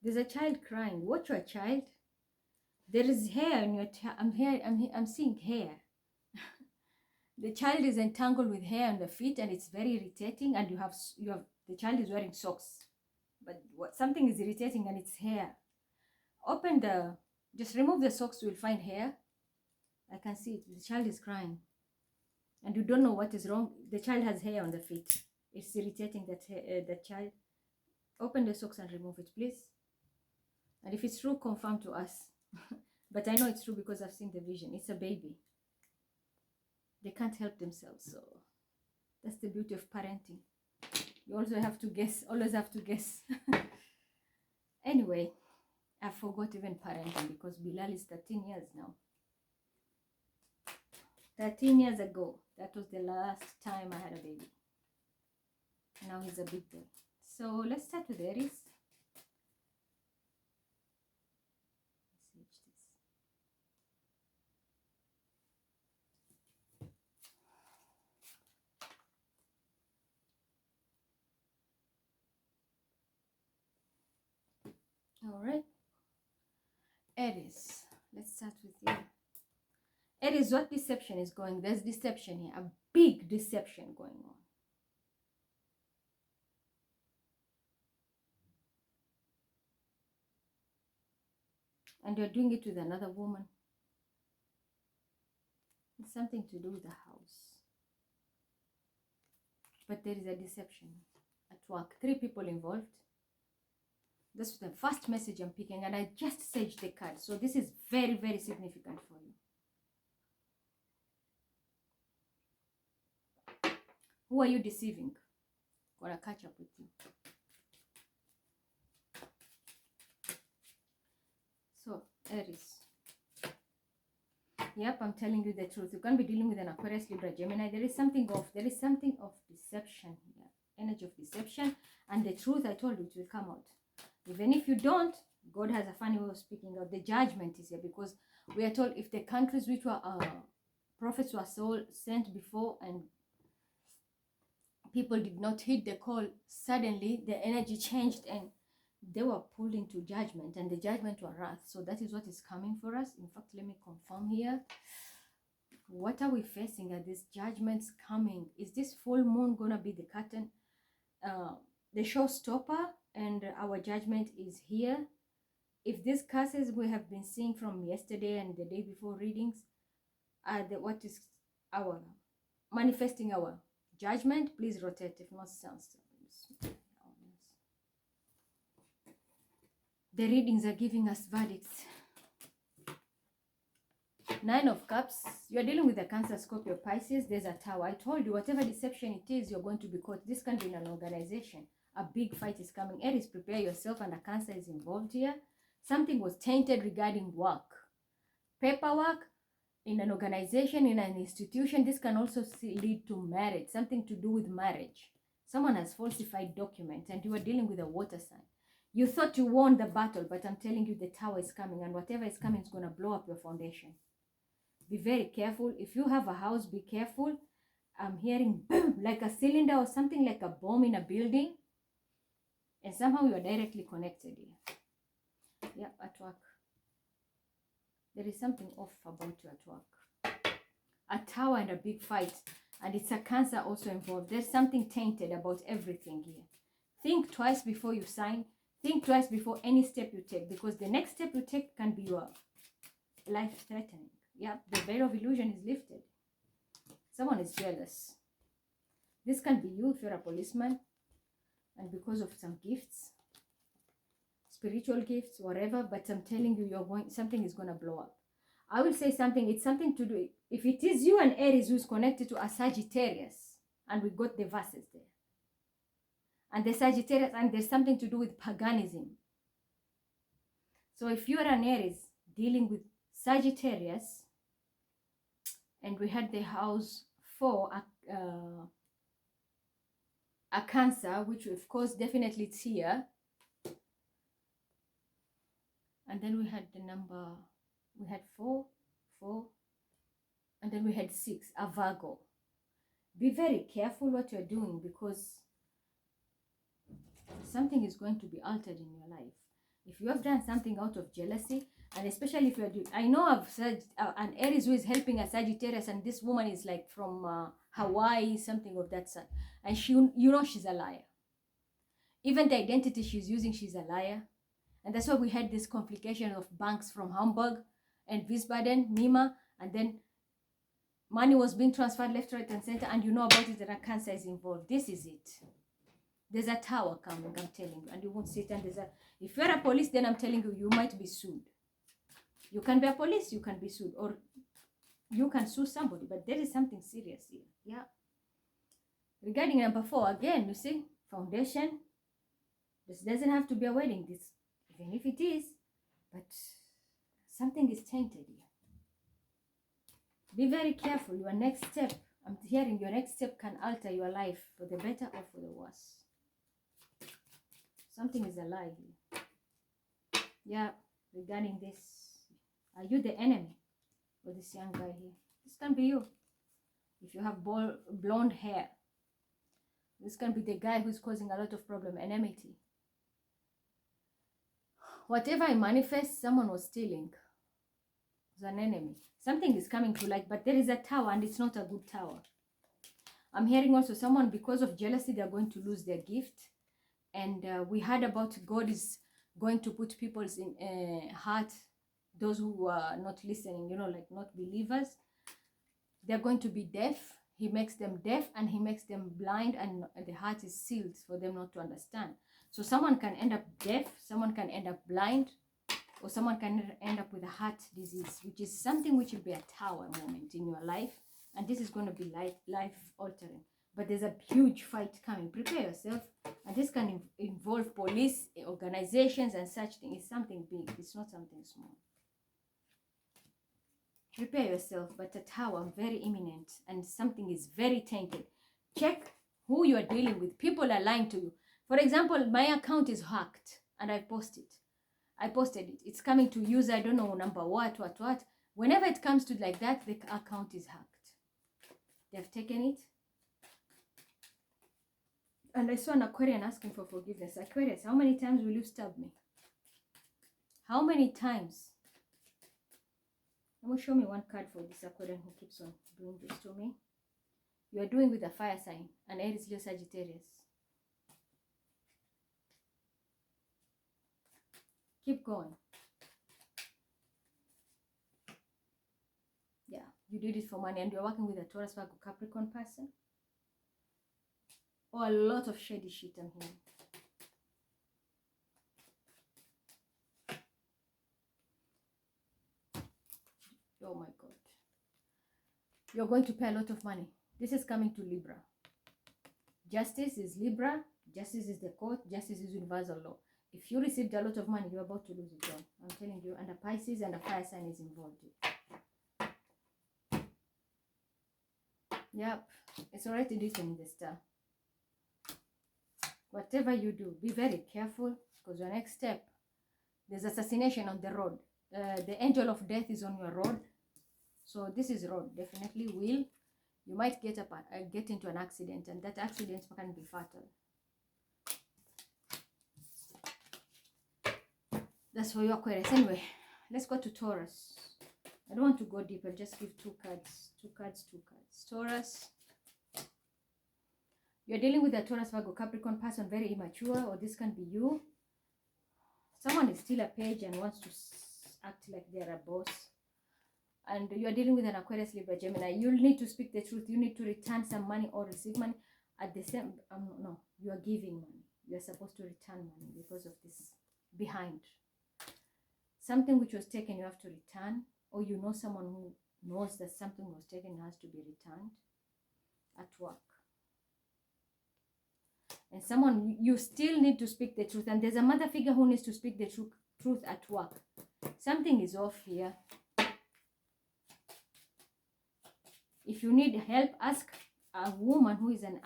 There's a child crying. Watch your child. There is hair in your I'm seeing hair. The child is entangled with hair on the feet and it's very irritating, and you have the child is wearing socks. But something is irritating and it's hair. Just remove the socks, you will find hair. I can see it. The child is crying. And you don't know what is wrong. The child has hair on the feet. It's irritating that child. Open the socks and remove it, please. And if it's true, confirm to us. But I know it's true because I've seen the vision. It's a baby. They can't help themselves. So that's the beauty of parenting. You also have to guess. Always have to guess. Anyway, I forgot even parenting because Bilal is 13 years now. 13 years ago. That was the last time I had a baby. Now he's a big boy. So let's start with Aries. All right. Aries. Let's start with you. Aries, what deception is going? There's deception here. A big deception going on. And you're doing it with another woman. It's something to do with the house. But there is a deception at work. 3 people involved. This is the first message I'm picking, and I just saged the card. So this is very, very significant for you. Who are you deceiving? Gonna catch up with you. So, Aries. Yep, I'm telling you the truth. You can't be dealing with an Aquarius, Libra, Gemini. There is something of deception here. Energy of deception. And the truth, I told you, it will come out. Even if you don't, God has a funny way of speaking out. The judgment is here because we are told if the countries which were prophets were sent before and People did not hit the call. Suddenly, the energy changed and they were pulled into judgment, and the judgment were wrath. So that is what is coming for us. In fact, let me confirm here. What are we facing? Are these judgments coming? Is this full moon going to be the curtain, the showstopper, and our judgment is here? If these curses we have been seeing from yesterday and the day before readings are what is our manifesting our judgment, please rotate if not sounds. The readings are giving us verdicts. Nine of Cups. You're dealing with a Cancer, Scorpio, Pisces. There's a Tower. I told you, whatever deception it is, you're going to be caught. This can be in an organization. A big fight is coming. Aries, prepare yourself, and a Cancer is involved here. Something was tainted regarding work. Paperwork in an organization, in an institution. This can also lead to marriage. Something to do with marriage. Someone has falsified documents, and you are dealing with a water sign. You thought you won the battle, but I'm telling you the Tower is coming, and whatever is coming is going to blow up your foundation. Be very careful. If you have a house, be careful. I'm hearing boom, like a cylinder or something like a bomb in a building. And somehow you are directly connected here. Yeah, at work. There is something off about you at work. A Tower and a big fight. And it's a Cancer also involved. There's something tainted about everything here. Think twice before you sign. Think twice before any step you take. Because the next step you take can be your life-threatening. Yeah, the veil of illusion is lifted. Someone is jealous. This can be you if you're a policeman, and because of some gifts, spiritual gifts, whatever, but I'm telling you, something is going to blow up. I will say something, it's something to do, if it is you and Aries who's connected to a Sagittarius, and we got the verses there, and the Sagittarius, and there's something to do with paganism. So if you're an Aries dealing with Sagittarius, and we had the house for a Cancer, which of course definitely it's here. And then we had the number, we had 4, and then we had 6, a Virgo. Be very careful what you're doing, because something is going to be altered in your life. If you have done something out of jealousy, and especially if you're doing, I know I've said an Aries who is helping a Sagittarius, and this woman is like from Hawaii, something of that sort, and she, you know, she's a liar. Even the identity she's using, she's a liar. And that's why we had this complication of banks from Hamburg and Wiesbaden, Mima, and then money was being transferred left, right, and center, and you know about it, that a Cancer is involved. This is it. There's a Tower coming, I'm telling you, and you won't see it. And there's a, if you're a police, then I'm telling you, you might be sued. You can be a police, you can be sued, or you can sue somebody, but there is something serious here. Yeah. Regarding number 4, again, you see, foundation. This doesn't have to be a wedding, this, even if it is, but something is tainted here. Be very careful. Your next step, I'm hearing your next step can alter your life for the better or for the worse. Something is a lie here. Yeah, regarding this, are you the enemy for this young guy here? This can be you. If you have blonde hair, this can be the guy who's causing a lot of problem, enmity. Whatever I manifest, someone was stealing. It's an enemy. Something is coming to light, but there is a Tower, and it's not a good Tower. I'm hearing also someone, because of jealousy, they're going to lose their gift. And we heard about God is going to put people's heart, those who are not listening, you know, like not believers, they're going to be deaf. He makes them deaf, and he makes them blind, and the heart is sealed for them not to understand. So someone can end up deaf, someone can end up blind, or someone can end up with a heart disease, which is something which will be a Tower moment in your life. And this is going to be life altering. But there's a huge fight coming. Prepare yourself. And this can involve police, organizations, and such things. It's something big. It's not something small. Prepare yourself. But a Tower, very imminent. And something is very tainted. Check who you are dealing with. People are lying to you. For example, my account is hacked. And I posted it. It's coming to user, I don't know, number what. Whenever it comes to like that, the account is hacked. They've taken it. And I saw an Aquarian asking for forgiveness. Aquarius, how many times will you stab me? How many times? Show me one card for this Aquarian who keeps on doing this to me. You are doing with a fire sign, an Aries, Leo, Sagittarius. Keep going. Yeah, you did it for money, and you're working with a Taurus, Virgo, Capricorn person. Or a lot of shady shit I'm hearing. Oh my God. You're going to pay a lot of money. This is coming to Libra. Justice is Libra. Justice is the court. Justice is universal law. If you received a lot of money, you're about to lose it all. I'm telling you. And a Pisces and a fire sign is involved. Yep. It's already written in the star. Whatever you do, be very careful, because your next step, there's assassination on the road. The angel of death is on your road. So this is road. Definitely will. You might get into an accident, and that accident can be fatal. That's for you, Aquarius. Anyway, let's go to Taurus. I don't want to go deep. I'll just give two cards. Two cards. Taurus. You're dealing with a Taurus, Virgo, Capricorn person, very immature, or this can be you. Someone is still a page and wants to act like they're a boss. And you're dealing with an Aquarius, Libra, Gemini. You'll need to speak the truth. You need to return some money or receive money. At the same, no, you are giving money. You're supposed to return money because of this behind. Something which was taken, you have to return. Or you know someone who knows that something was taken, has to be returned at work. And someone, you still need to speak the truth. And there's a mother figure who needs to speak the truth at work. Something is off here. If you need help, ask a woman who is an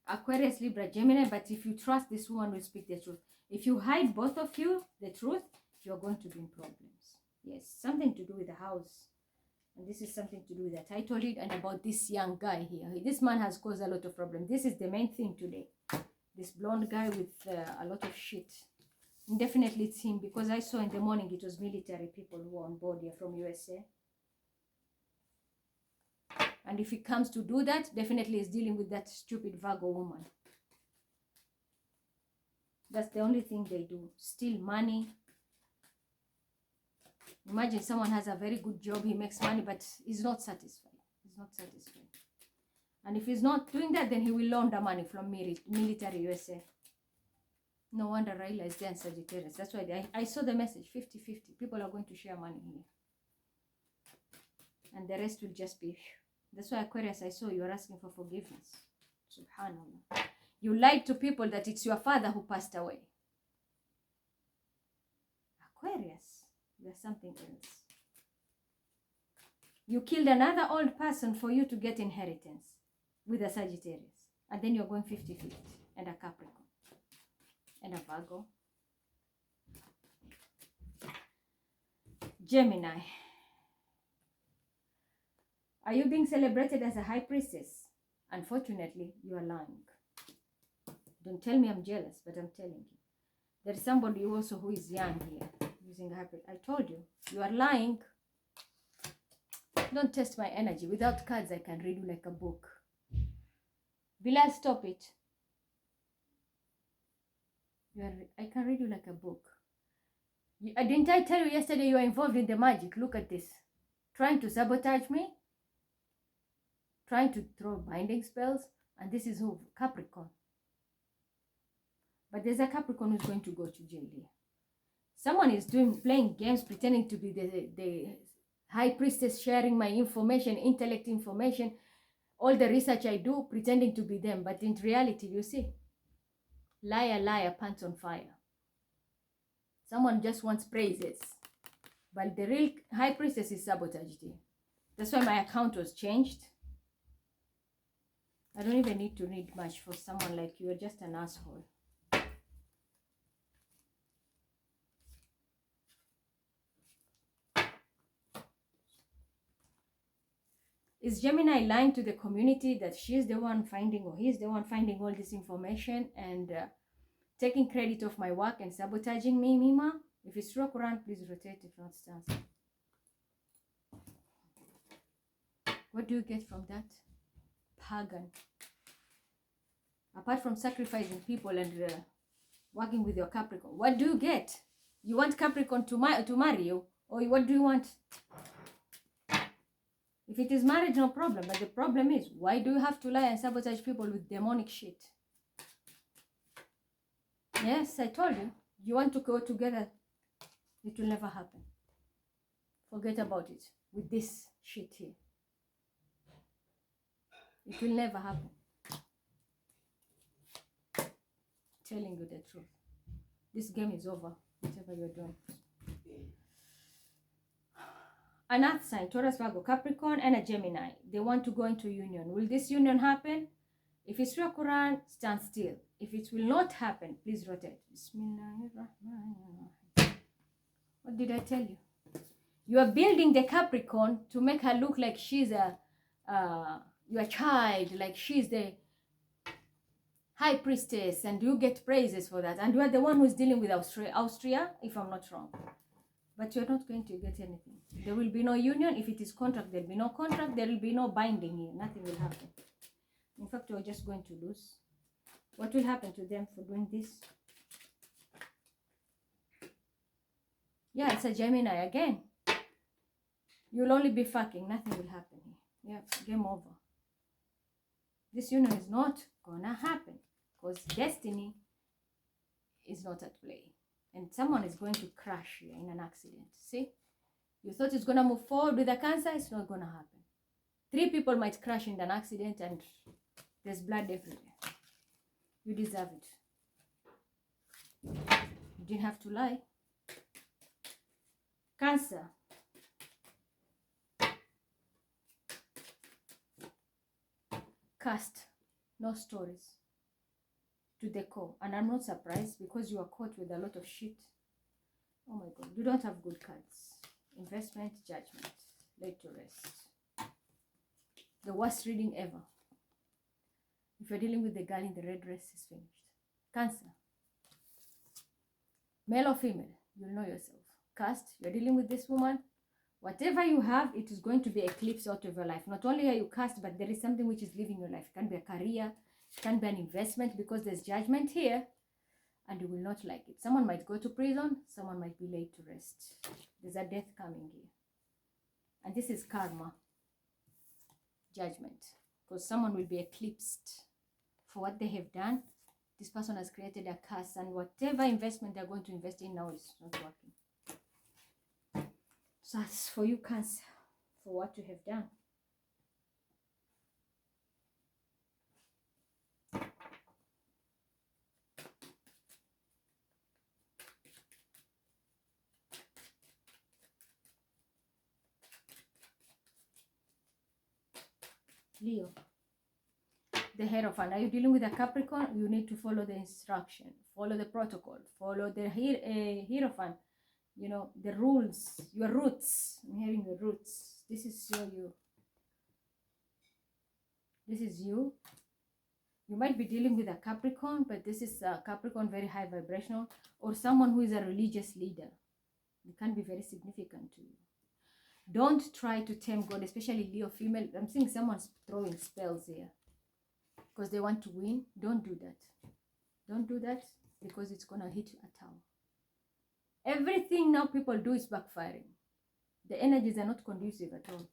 Aquarius, Libra, Gemini. But if you trust, this woman will speak the truth. If you hide both of you, the truth, you're going to be in problems. Yes, something to do with the house. And this is something to do with the title deed and about this young guy here. This man has caused a lot of problems. This is the main thing today. This blonde guy with a lot of shit. And definitely it's him, because I saw in the morning it was military people who were on board here from USA. And if he comes to do that, definitely is dealing with that stupid Virgo woman. That's the only thing they do. Steal money. Imagine someone has a very good job, he makes money, but he's not satisfied. He's not satisfied. And if he's not doing that, then he will launder money from military USA. No wonder Raila is there in Sagittarius. That's why I saw the message, 50-50. People are going to share money here. And the rest will just be... That's why, Aquarius, I saw you are asking for forgiveness. Subhanallah. You lied to people that it's your father who passed away. Aquarius, there's something else. You killed another old person for you to get inheritance with a Sagittarius. And then you're going 50-50. And a Capricorn. And a Virgo. Gemini. Are you being celebrated as a high priestess? Unfortunately, you are lying. Don't tell me I'm jealous, but I'm telling you. There is somebody also who is young here, using a high priest. I told you, you are lying. Don't test my energy. Without cards, I can read you like a book. Bilal, stop it. I can read you like a book. Didn't I tell you yesterday you are involved in the magic? Look at this. Trying to sabotage me. Trying to throw binding spells. And this is who? Capricorn. But there's a Capricorn who's going to go to jail here. Someone is playing games, pretending to be the high priestess, sharing my information, intellect information, all the research I do, pretending to be them. But in reality, you see, liar, liar, pants on fire. Someone just wants praises. But the real high priestess is sabotaged here. That's why my account was changed. I don't even need to read much for someone like you. You're just an asshole. Is Gemini lying to the community that she's the one finding, or he's the one finding all this information and taking credit of my work and sabotaging me, Mima? If it's rock around, please rotate. If not, stance. What do you get from that? Pagan. Apart from sacrificing people and working with your Capricorn, what do you get? You want Capricorn to marry you? Or what do you want? If it is marriage, no problem. But the problem is, why do you have to lie and sabotage people with demonic shit? Yes, I told you. You want to go together. It will never happen. Forget about it with this shit here. It will never happen. Telling you the truth. This game is over. Whatever you're doing. An Earth sign, Taurus, Virgo, Capricorn, and a Gemini. They want to go into union. Will this union happen? If it's your Quran, stand still. If it will not happen, please rotate. What did I tell you? You are building the Capricorn to make her look like she's your child, like she's the high priestess, and you get praises for that. And you are the one who's dealing with Austria, if I'm not wrong. But you're not going to get anything. There will be no union. If it is contract, there will be no contract. There will be no binding here. Nothing will happen. In fact, you're just going to lose. What will happen to them for doing this? Yeah, it's a Gemini again. You'll only be fucking. Nothing will happen here. Yeah, game over. This union is not gonna happen because destiny is not at play. And someone is going to crash here in an accident. See? You thought it's going to move forward with the Cancer. It's not going to happen. 3 people might crash in an accident and there's blood everywhere. You deserve it. You didn't have to lie. Cancer. Cast. No stories. To the core. And I'm not surprised because you are caught with a lot of shit. Oh my God. You don't have good cards. Investment, judgment. Laid to rest. The worst reading ever. If you're dealing with the girl in the red dress, it's finished. Cancer. Male or female, you'll know yourself. Cast, you're dealing with this woman. Whatever you have, it is going to be eclipsed out of your life. Not only are you cast, but there is something which is leaving your life. It can be a career. It can be an investment because there's judgment here and you will not like it. Someone might go to prison. Someone might be laid to rest. There's a death coming here. And this is karma. Judgment. Because someone will be eclipsed for what they have done. This person has created a curse and whatever investment they're going to invest in now is not working. So that's for you, Cancer, for what you have done. Leo, the Hierophant. Are you dealing with a Capricorn? You need to follow the instruction, follow the protocol, follow the Hierophant. You know, the rules, your roots. I'm hearing your roots. This is you. This is you. You might be dealing with a Capricorn, but this is a Capricorn very high vibrational, or someone who is a religious leader. It can be very significant to you. Don't try to tame God, especially Leo female. I'm seeing someone's throwing spells here because they want to win. Don't do that. Don't do that because it's going to hit a tower. Everything now people do is backfiring. The energies are not conducive at all.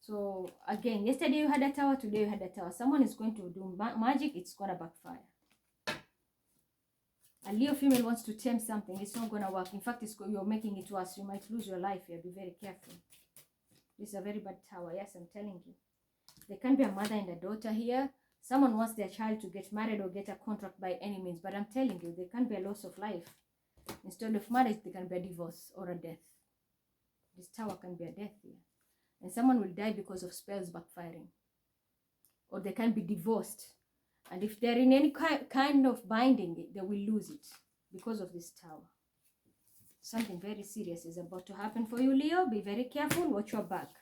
So again, yesterday you had a tower, today you had a tower. Someone is going to do magic, it's going to backfire. A Leo female wants to tame something, it's not going to work. In fact, you're making it worse. You might lose your life here. Be very careful. This is a very bad tower. Yes, I'm telling you. There can be a mother and a daughter here. Someone wants their child to get married or get a contract by any means. But I'm telling you, there can be a loss of life. Instead of marriage, there can be a divorce or a death. This tower can be a death here. And someone will die because of spells backfiring. Or they can be divorced. And if they're in any kind of binding, they will lose it because of this tower. Something very serious is about to happen for you, Leo. Be very careful. Watch your back.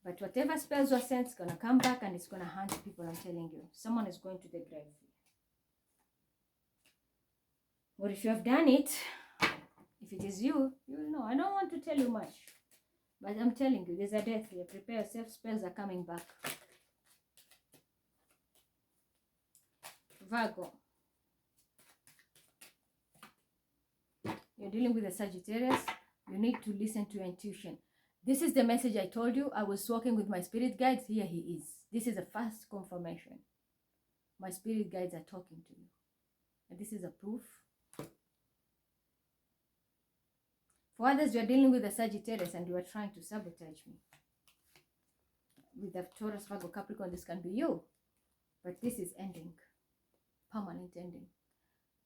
But whatever spells were sent is going to come back and it's going to haunt people, I'm telling you. Someone is going to the grave. Or if you have done it, if it is you, you will know. I don't want to tell you much. But I'm telling you, there's a death here. Prepare yourself, spells are coming back. Virgo. You're dealing with a Sagittarius. You need to listen to your intuition. This is the message I told you. I was walking with my spirit guides. Here he is. This is a first confirmation. My spirit guides are talking to you. And this is a proof. For others, you are dealing with a Sagittarius and you are trying to sabotage me. With the Taurus, Virgo, Capricorn, this can be you. But this is ending. Permanent ending.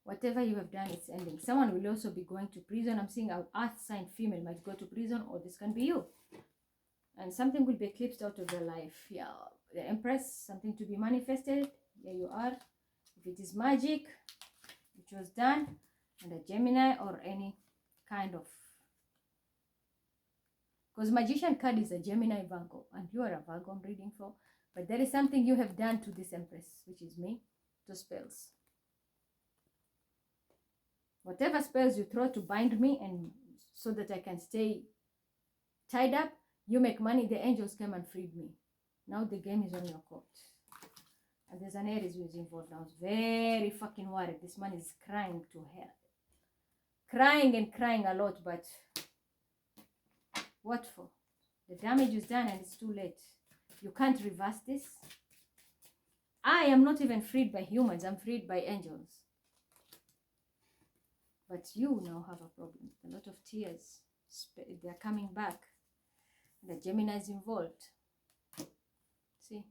Whatever you have done, it's ending. Someone will also be going to prison. I'm seeing an earth sign female might go to prison, or this can be you. And something will be eclipsed out of your life. Yeah, the Empress, something to be manifested. Here you are. If it is magic, it was done. And a Gemini or any kind of... Because Magician card is a Gemini Virgo. And you are a Virgo I'm reading for. But there is something you have done to this Empress, which is me, to spells. Whatever spells you throw to bind me and so that I can stay tied up, you make money, the angels came and freed me. Now the game is on your court. And there's an Aries who is involved now. I was very fucking worried. This man is crying to hell. Crying and crying a lot, but what for? The damage is done and it's too late. You can't reverse this. I am not even freed by humans. I'm freed by angels. But you now have a problem. A lot of tears. They're coming back. The Gemini is involved. See?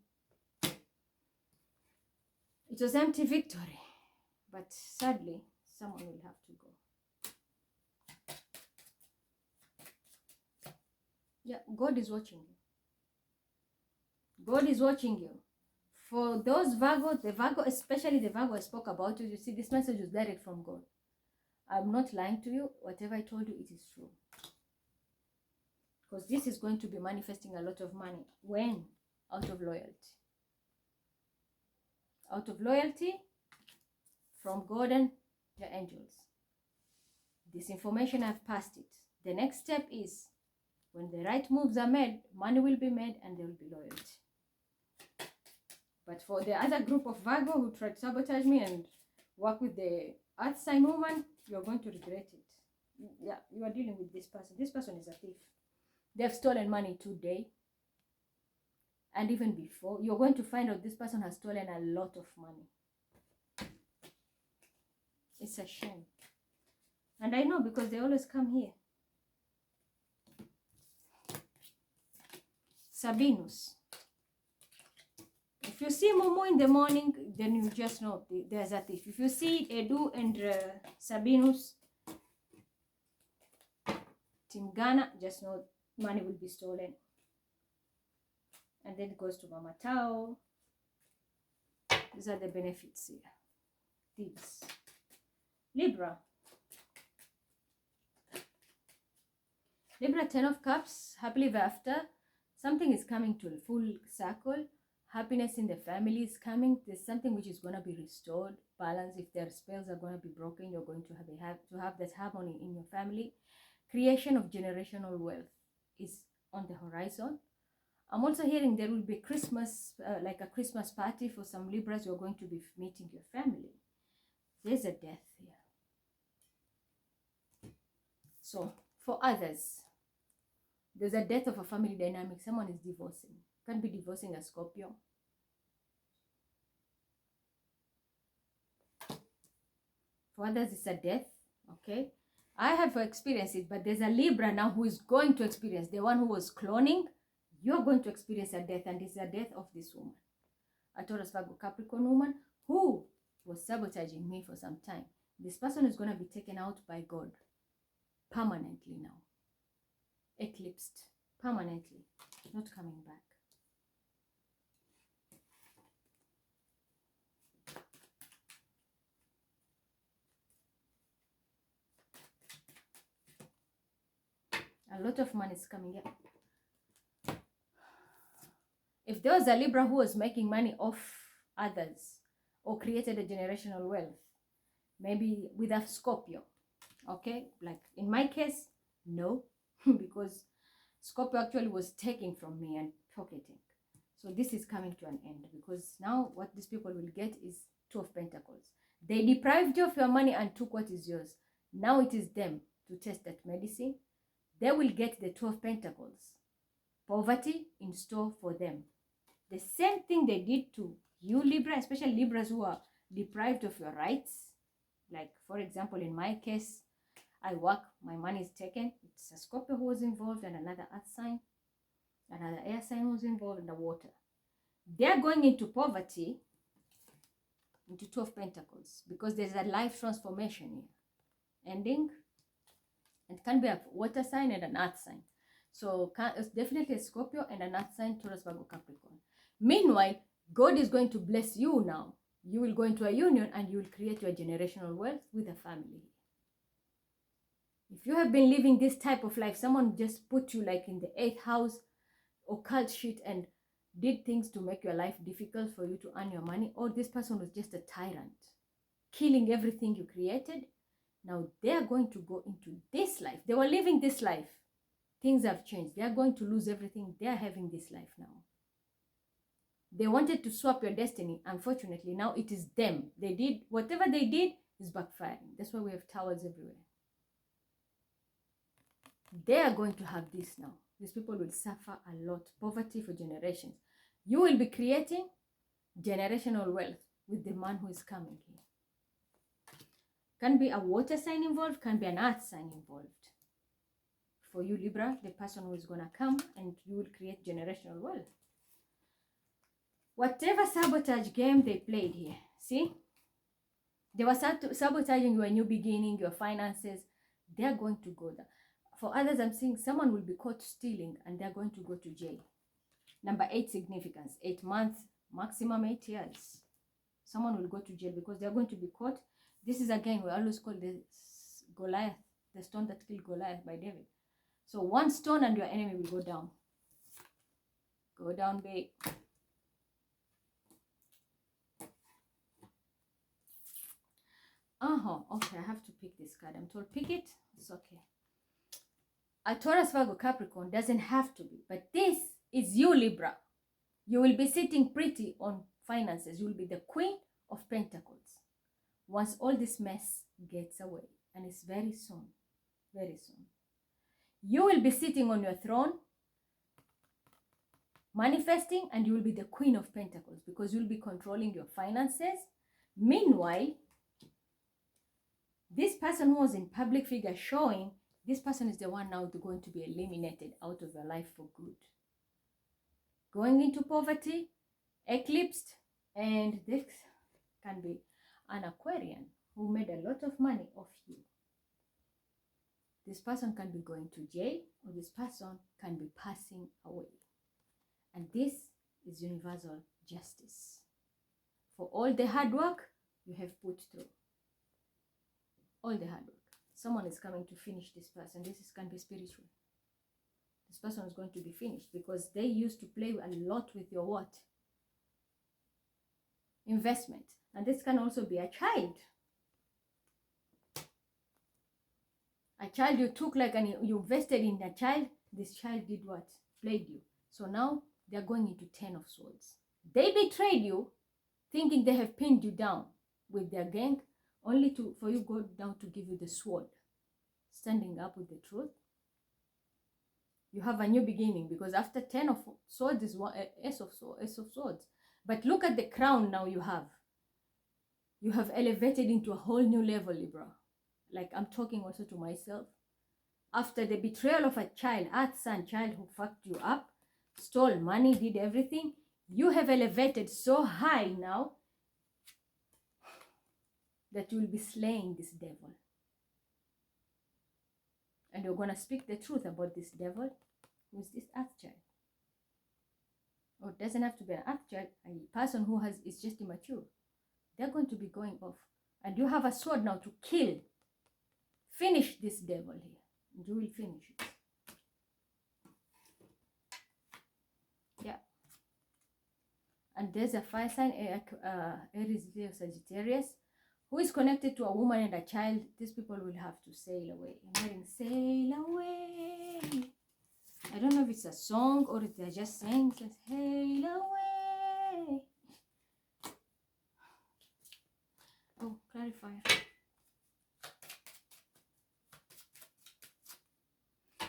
It was empty victory. But sadly, someone will have to go. Yeah, God is watching you. God is watching you. For those Virgo, the Virgo, especially the Virgo I spoke about, you see, this message was direct from God. I'm not lying to you. Whatever I told you, it is true. Because this is going to be manifesting a lot of money. When? Out of loyalty. Out of loyalty from God and the angels. This information, I've passed it. The next step is, when the right moves are made, money will be made and there will be loyalty. But for the other group of Virgo who tried to sabotage me and work with the earth sign woman, you're going to regret it. Yeah, you are dealing with this person. This person is a thief. They've stolen money today. And even before, you're going to find out this person has stolen a lot of money. It's a shame. And I know because they always come here. Sabinus. If you see Momo in the morning, then you just know there's a thief. If you see Edu and Sabinus, Team Ghana, just know money will be stolen. And then it goes to Mama Tao. These are the benefits here. Thieves. Libra. Libra, 10 of Cups, happily ever after. Something is coming to a full circle. Happiness in the family is coming. There's something which is going to be restored. Balance. If their spells are going to be broken, you're going to have that harmony in your family. Creation of generational wealth is on the horizon. I'm also hearing there will be Christmas, like a Christmas party for some Libras. You're going to be meeting your family. There's a death here. So, for others, there's a death of a family dynamic. Someone is divorcing. Can be divorcing a Scorpio. For others, it's a death. Okay. I have experienced it, but there's a Libra now who is going to experience. The one who was cloning, you're going to experience a death, and it's a death of this woman. A Taurus, Virgo, Capricorn woman who was sabotaging me for some time. This person is going to be taken out by God permanently now. Eclipsed permanently, not coming back. A lot of money is coming up. If there was a Libra who was making money off others or created a generational wealth, maybe with a Scorpio, okay? Like in my case, no, because Scorpio actually was taking from me and pocketing. So this is coming to an end, because now what these people will get is Two of Pentacles. They deprived you of your money and took what is yours. Now it is them to test that medicine. They will get the Two of Pentacles. Poverty in store for them. The same thing they did to you, Libra, especially Libras who are deprived of your rights. Like, for example, in my case, I work, my money is taken. It's a Scorpio who was involved and another earth sign. Another air sign was involved in the water. They're going into poverty, into Two of Pentacles, because there's a life transformation here. Ending. It can be a water sign and an earth sign. So it's definitely a Scorpio and an earth sign, Taurus, Virgo, Capricorn. Meanwhile, God is going to bless you now. You will go into a union and you will create your generational wealth with a family. If you have been living this type of life, someone just put you like in the 8th house, occult shit, and did things to make your life difficult for you to earn your money, or this person was just a tyrant, killing everything you created. Now they are going to go into this life. They were living this life. Things have changed. They are going to lose everything. They are having this life now. They wanted to swap your destiny. Unfortunately, now it is them. They did, whatever they did is backfiring. That's why we have towers everywhere. They are going to have this now. These people will suffer a lot. Poverty for generations. You will be creating generational wealth with the man who is coming here. Can be a water sign involved, can be an earth sign involved. For you, Libra, the person who is going to come, and you will create generational wealth. Whatever sabotage game they played here, see? They were sabotaging your new beginning, your finances. They are going to go there. For others, I'm seeing someone will be caught stealing and they're going to go to jail. Number 8 significance, 8 months, maximum 8 years. Someone will go to jail because they're going to be caught. This is again, we always call this Goliath, the stone that killed Goliath by David. So one stone and your enemy will go down. Go down big. Okay, I have to pick this card. I'm told pick it. It's okay. A Taurus, Virgo, Capricorn doesn't have to be, but this is you, Libra. You will be sitting pretty on finances. You will be the Queen of Pentacles once all this mess gets away, and it's very soon, very soon. You will be sitting on your throne, manifesting, and you will be the Queen of Pentacles because you'll be controlling your finances. Meanwhile, this person who was in public figure showing, this person is the one now going to be eliminated out of your life for good. Going into poverty, eclipsed, and this can be an Aquarian who made a lot of money off you. This person can be going to jail, or this person can be passing away. And this is universal justice for all the hard work you have put through. All the hard work. Someone is coming to finish this person. This can be spiritual. This person is going to be finished because they used to play a lot with your what? Investment. And this can also be a child. A child you took like and you invested in a child. This child did what? Played you. So now they're going into 10 of swords. They betrayed you, thinking they have pinned you down with their gang, only for you go down to give you the sword. Standing up with the truth. You have a new beginning because after 10 of swords is one ace of swords. But look at the crown now you have. You have elevated into a whole new level, Libra. Like I'm talking also to myself. After the betrayal of a child, earth son, child who fucked you up, stole money, did everything, you have elevated so high now that you will be slaying this devil. And you're going to speak the truth about this devil, who is this earth child. Or it doesn't have to be an earth child, a person who is just immature. They're going to be going off. And you have a sword now to kill. Finish this devil here. And you will finish it. Yeah. and there's a fire sign, Aries, Leo, Sagittarius, who is connected to a woman and a child. These people will have to sail away. I'm hearing sail away. I don't know if it's a song or if they're just saying, sail away. Oh, clarifier.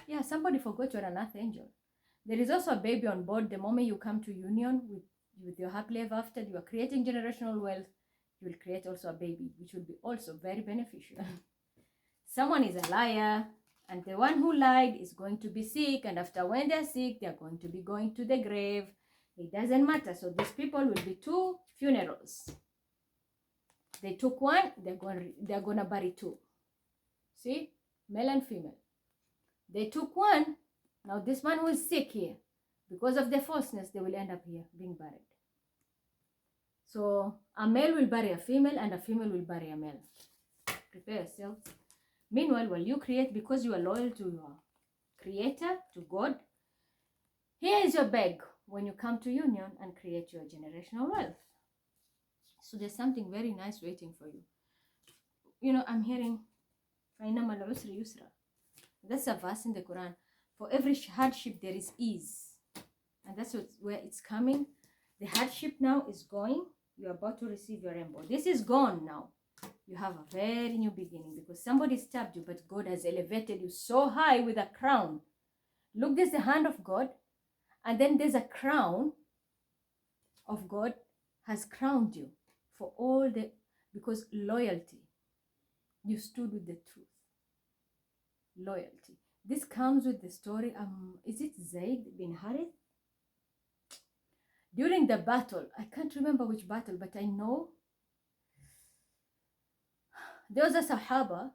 Yeah, somebody forgot you're an archangel. There is also a baby on board. The moment you come to union with your happily ever after, you are creating generational wealth. You will create also a baby, which will be also very beneficial. Someone is a liar, and the one who lied is going to be sick, and after when they're sick, they're going to be going to the grave. It doesn't matter. So these people will be 2 funerals. They took one, they're gonna bury 2. See? Male and female. They took one. Now this one who is sick here, because of the falseness, they will end up here being buried. So a male will bury a female, and a female will bury a male. Prepare yourself. Meanwhile, while you create, because you are loyal to your creator, to God, here is your bag when you come to union and create your generational wealth. So there's something very nice waiting for you. You know, I'm hearing فَإِنَّمَا الْعُسْرِ يُسْرًا. That's a verse in the Quran. For every hardship, there is ease. And that's where it's coming. The hardship now is going. You're about to receive your rainbow. This is gone now. You have a very new beginning, because somebody stabbed you, but God has elevated you so high with a crown. Look, there's the hand of God, and then there's a crown of God has crowned you for all the, because loyalty. You stood with the truth. Loyalty. This comes with the story, is it Zayd bin Harith? During the battle, I can't remember which battle, but I know there was a Sahaba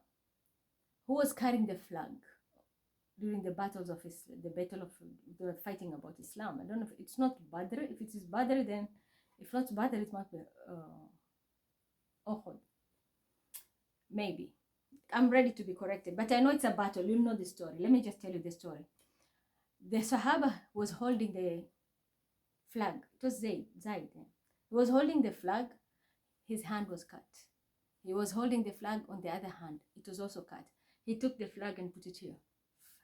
who was carrying the flag during the battles of Islam, the battle of, they were fighting about Islam. I don't know if it's not Badr. If it is Badr, then, if not Badr, it must be Uhud. Maybe. I'm ready to be corrected, but I know it's a battle. You'll know the story. Let me just tell you the story. The Sahaba was holding the flag. It was Zayd. He was holding the flag. His hand was cut. He was holding the flag on the other hand. It was also cut. He took the flag and put it here,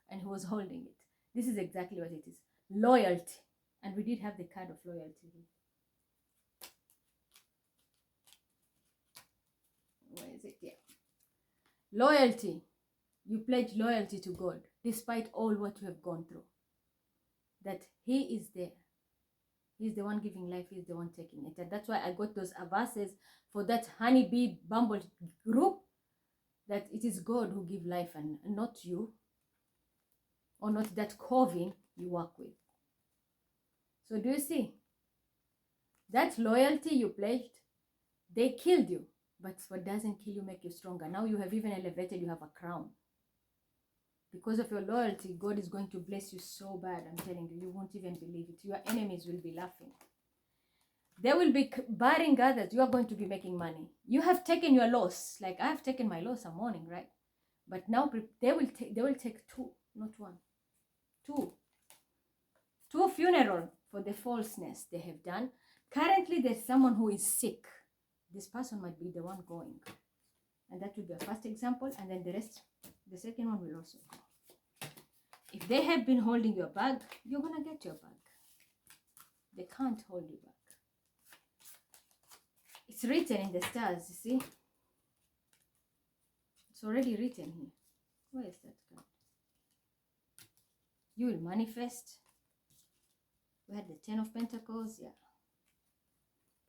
and he was holding it. This is exactly what it is. Loyalty. And we did have the card of loyalty here. Where is it? Yeah. Loyalty. You pledge loyalty to God despite all what you have gone through. That He is there. He's the one giving life. He's the one taking it. And that's why I got those verses for that honeybee bumble group. That it is God who gives life and not you. Or not that coven you work with. So do you see? That loyalty you pledged, they killed you. But what doesn't kill you make you stronger. Now you have even elevated, you have a crown. Because of your loyalty, God is going to bless you so bad. I'm telling you, you won't even believe it. Your enemies will be laughing. They will be burying others. You are going to be making money. You have taken your loss. Like I have taken my loss a morning, right? But now they will take 2, not 1. 2 funeral for the falseness they have done. Currently, there's someone who is sick. This person might be the one going. And that will be a first example. And then the rest, the second one will also go. If they have been holding your bag, you're going to get your bag. They can't hold you back. It's written in the stars, you see? It's already written here. Where is that card? You will manifest. We had the 10 of Pentacles, yeah.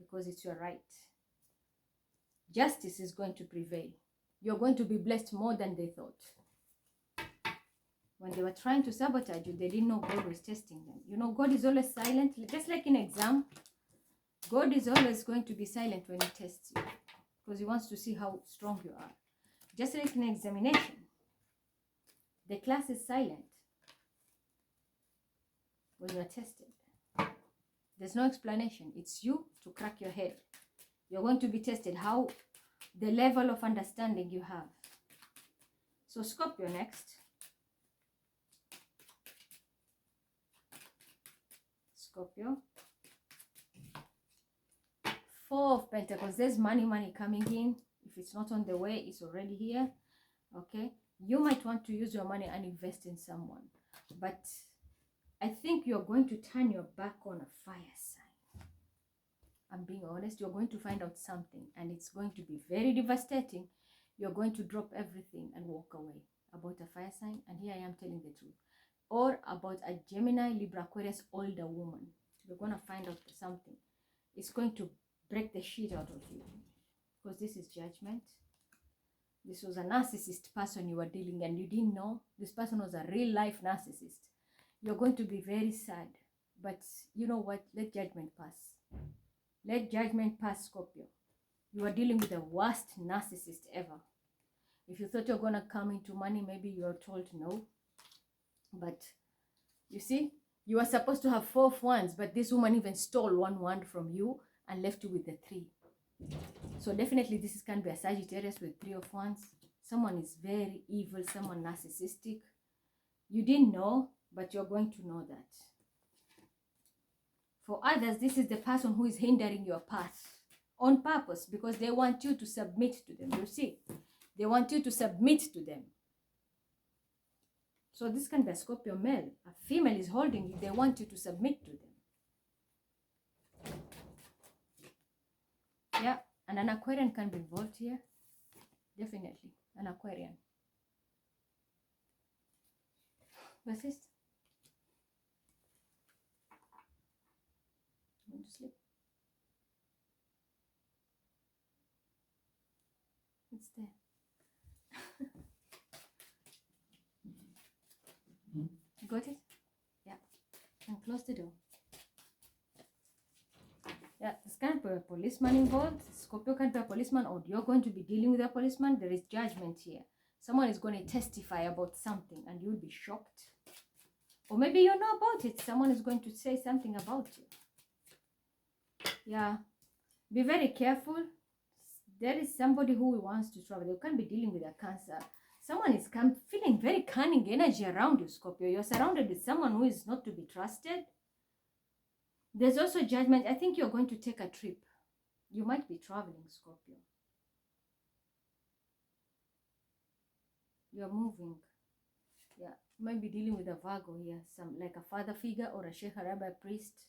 Because it's your right. Justice is going to prevail. You're going to be blessed more than they thought. When they were trying to sabotage you, they didn't know God was testing them. You know, God is always silent. Just like in exam, God is always going to be silent when He tests you. Because He wants to see how strong you are. Just like in examination, the class is silent when you're tested. There's no explanation. It's you to crack your head. You're going to be tested how the level of understanding you have. So Scorpio next. Scorpio. Four of Pentacles. There's money coming in. If it's not on the way, it's already here. Okay, you might want to use your money and invest in someone, but I think you're going to turn your back on a fire sign. I'm being honest. You're going to find out something, and it's going to be very devastating. You're going to drop everything and walk away about a fire sign, and here I am telling the truth. Or about a Gemini, Libra, Aquarius, older woman. You're going to find out something. It's going to break the shit out of you, because this is judgment. This was a narcissist person you were dealing, and you didn't know. This person was a real life narcissist. You're going to be very sad, but you know what? Let judgment pass. Let judgment pass, Scorpio. You are dealing with the worst narcissist ever. If you thought you're going to come into money, maybe you're told no. But you see, you are supposed to have 4 of Wands, but this woman even stole 1 wand from you and left you with the 3. So definitely this can be a Sagittarius with 3 of Wands. Someone is very evil, someone narcissistic. You didn't know, but you're going to know that. For others, this is the person who is hindering your path on purpose, because they want you to submit to them. You see, they want you to submit to them. So this can be a Scorpio male. A female is holding you. They want you to submit to them. Yeah, and an Aquarian can be involved here. Definitely, an Aquarian. What's this? Going to sleep. It's there. Got it? Yeah. And close the door. Yeah, this can be a policeman involved. Scorpio can be a policeman, or you're going to be dealing with a policeman. There is judgment here. Someone is going to testify about something and you'll be shocked. Or maybe you know about it. Someone is going to say something about you. Yeah. Be very careful. There is somebody who wants to travel. You can be dealing with a Cancer. Someone is feeling very cunning energy around you, Scorpio. You're surrounded with someone who is not to be trusted. There's also judgment. I think you're going to take a trip. You might be traveling, Scorpio. You're moving. Yeah, you might be dealing with a Virgo here. Like a father figure or a sheikh, a rabbi, priest.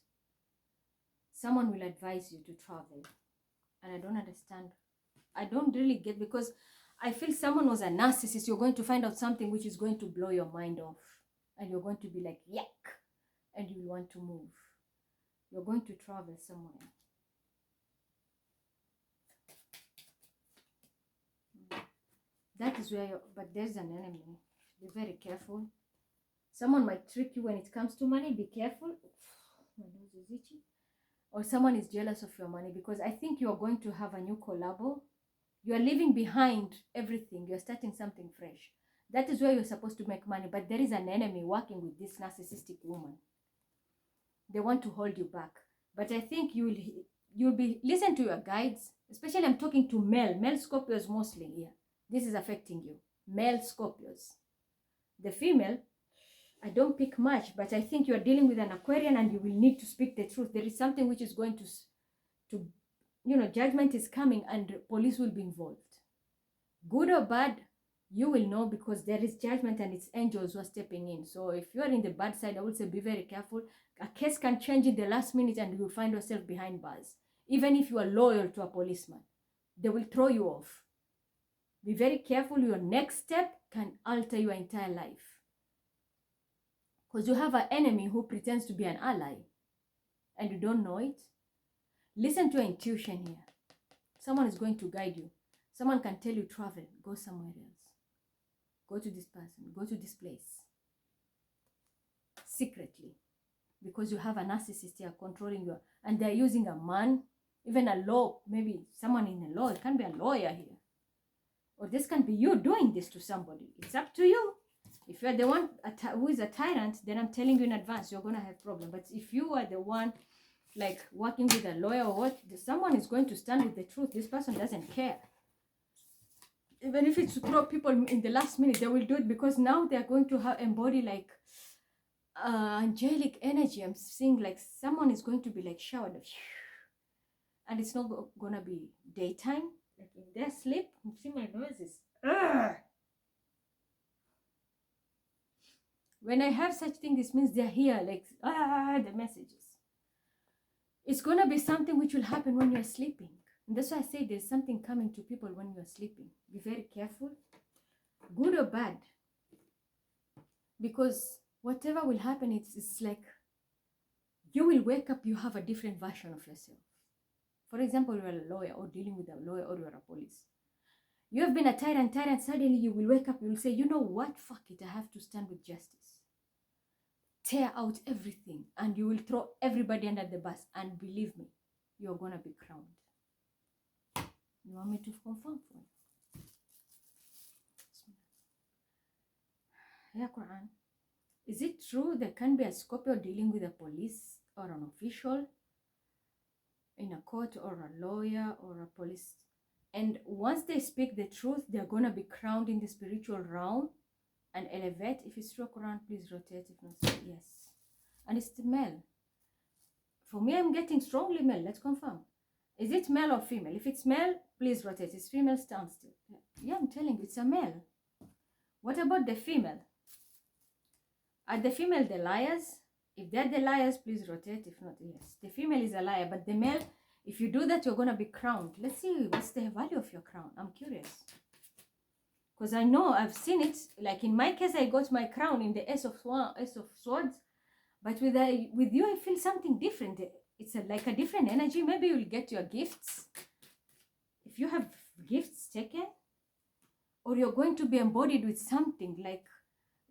Someone will advise you to travel. And I don't understand. I don't really get, because I feel someone was a narcissist. You're going to find out something which is going to blow your mind off. And you're going to be like, yuck. And you will want to move. You're going to travel somewhere. That is where but there's an enemy. Be very careful. Someone might trick you when it comes to money. Be careful. My nose is itchy. Or someone is jealous of your money, because I think you are going to have a new collabo. You are leaving behind everything. You're starting something fresh. That is where you're supposed to make money. But there is an enemy working with this narcissistic woman. They want to hold you back. But I think you'll be, listen to your guides. Especially I'm talking to male Scorpios mostly here. This is affecting you. Male Scorpios. The female, I don't pick much, but I think you are dealing with an Aquarian and you will need to speak the truth. There is something which is going to judgment is coming and police will be involved. Good or bad, you will know, because there is judgment and it's angels who are stepping in. So if you are in the bad side, I would say be very careful. A case can change in the last minute and you will find yourself behind bars. Even if you are loyal to a policeman, they will throw you off. Be very careful. Your next step can alter your entire life. Because you have an enemy who pretends to be an ally and you don't know it. Listen to your intuition here. Someone is going to guide you. Someone can tell you travel, go somewhere else. Go to this person, go to this place. Secretly. Because you have a narcissist here controlling you. And they're using a man, even a law, maybe someone in the law. It can be a lawyer here. Or this can be you doing this to somebody. It's up to you. If you're the one who is a tyrant, then I'm telling you in advance, you're going to have problem. But if you are the one like working with a lawyer or what, someone is going to stand with the truth. This person doesn't care. Even if it's to throw people in the last minute, they will do it, because now they're going to have embody like angelic energy. I'm seeing like someone is going to be like showered. and it's not gonna be daytime. Like in their sleep, you see my noses. Ugh! When I have such things, this means they're here, like the messages. It's gonna be something which will happen when you're sleeping. And that's why I say there's something coming to people when you're sleeping. Be very careful, good or bad. Because whatever will happen, it's like you will wake up, you have a different version of yourself. For example, you're a lawyer or dealing with a lawyer, or you're a police. You have been a tyrant, suddenly you will wake up, you will say, you know what, fuck it, I have to stand with justice. Tear out everything, and you will throw everybody under the bus, and believe me, you're gonna be crowned. You want me to confirm for you? Yeah, Quran. Is it true there can be a Scorpio dealing with a police or an official in a court, or a lawyer or a police? And once they speak the truth, they're going to be crowned in the spiritual realm and elevate. If it's true, Quran, please rotate. If not, say yes. And it's the male. For me, I'm getting strongly male. Let's confirm. Is it male or female? If it's male, please rotate. It's female, stand still. Yeah, I'm telling you, it's a male. What about the female? Are the female the liars? If they're the liars, please rotate. If not, yes. The female is a liar, but the male, if you do that, you're going to be crowned. Let's see, what's the value of your crown? I'm curious. Because I know, I've seen it. Like in my case, I got my crown in the Ace of Swords. But with you, I feel something different. It's like a different energy. Maybe you'll get your gifts. If you have gifts taken, or you're going to be embodied with something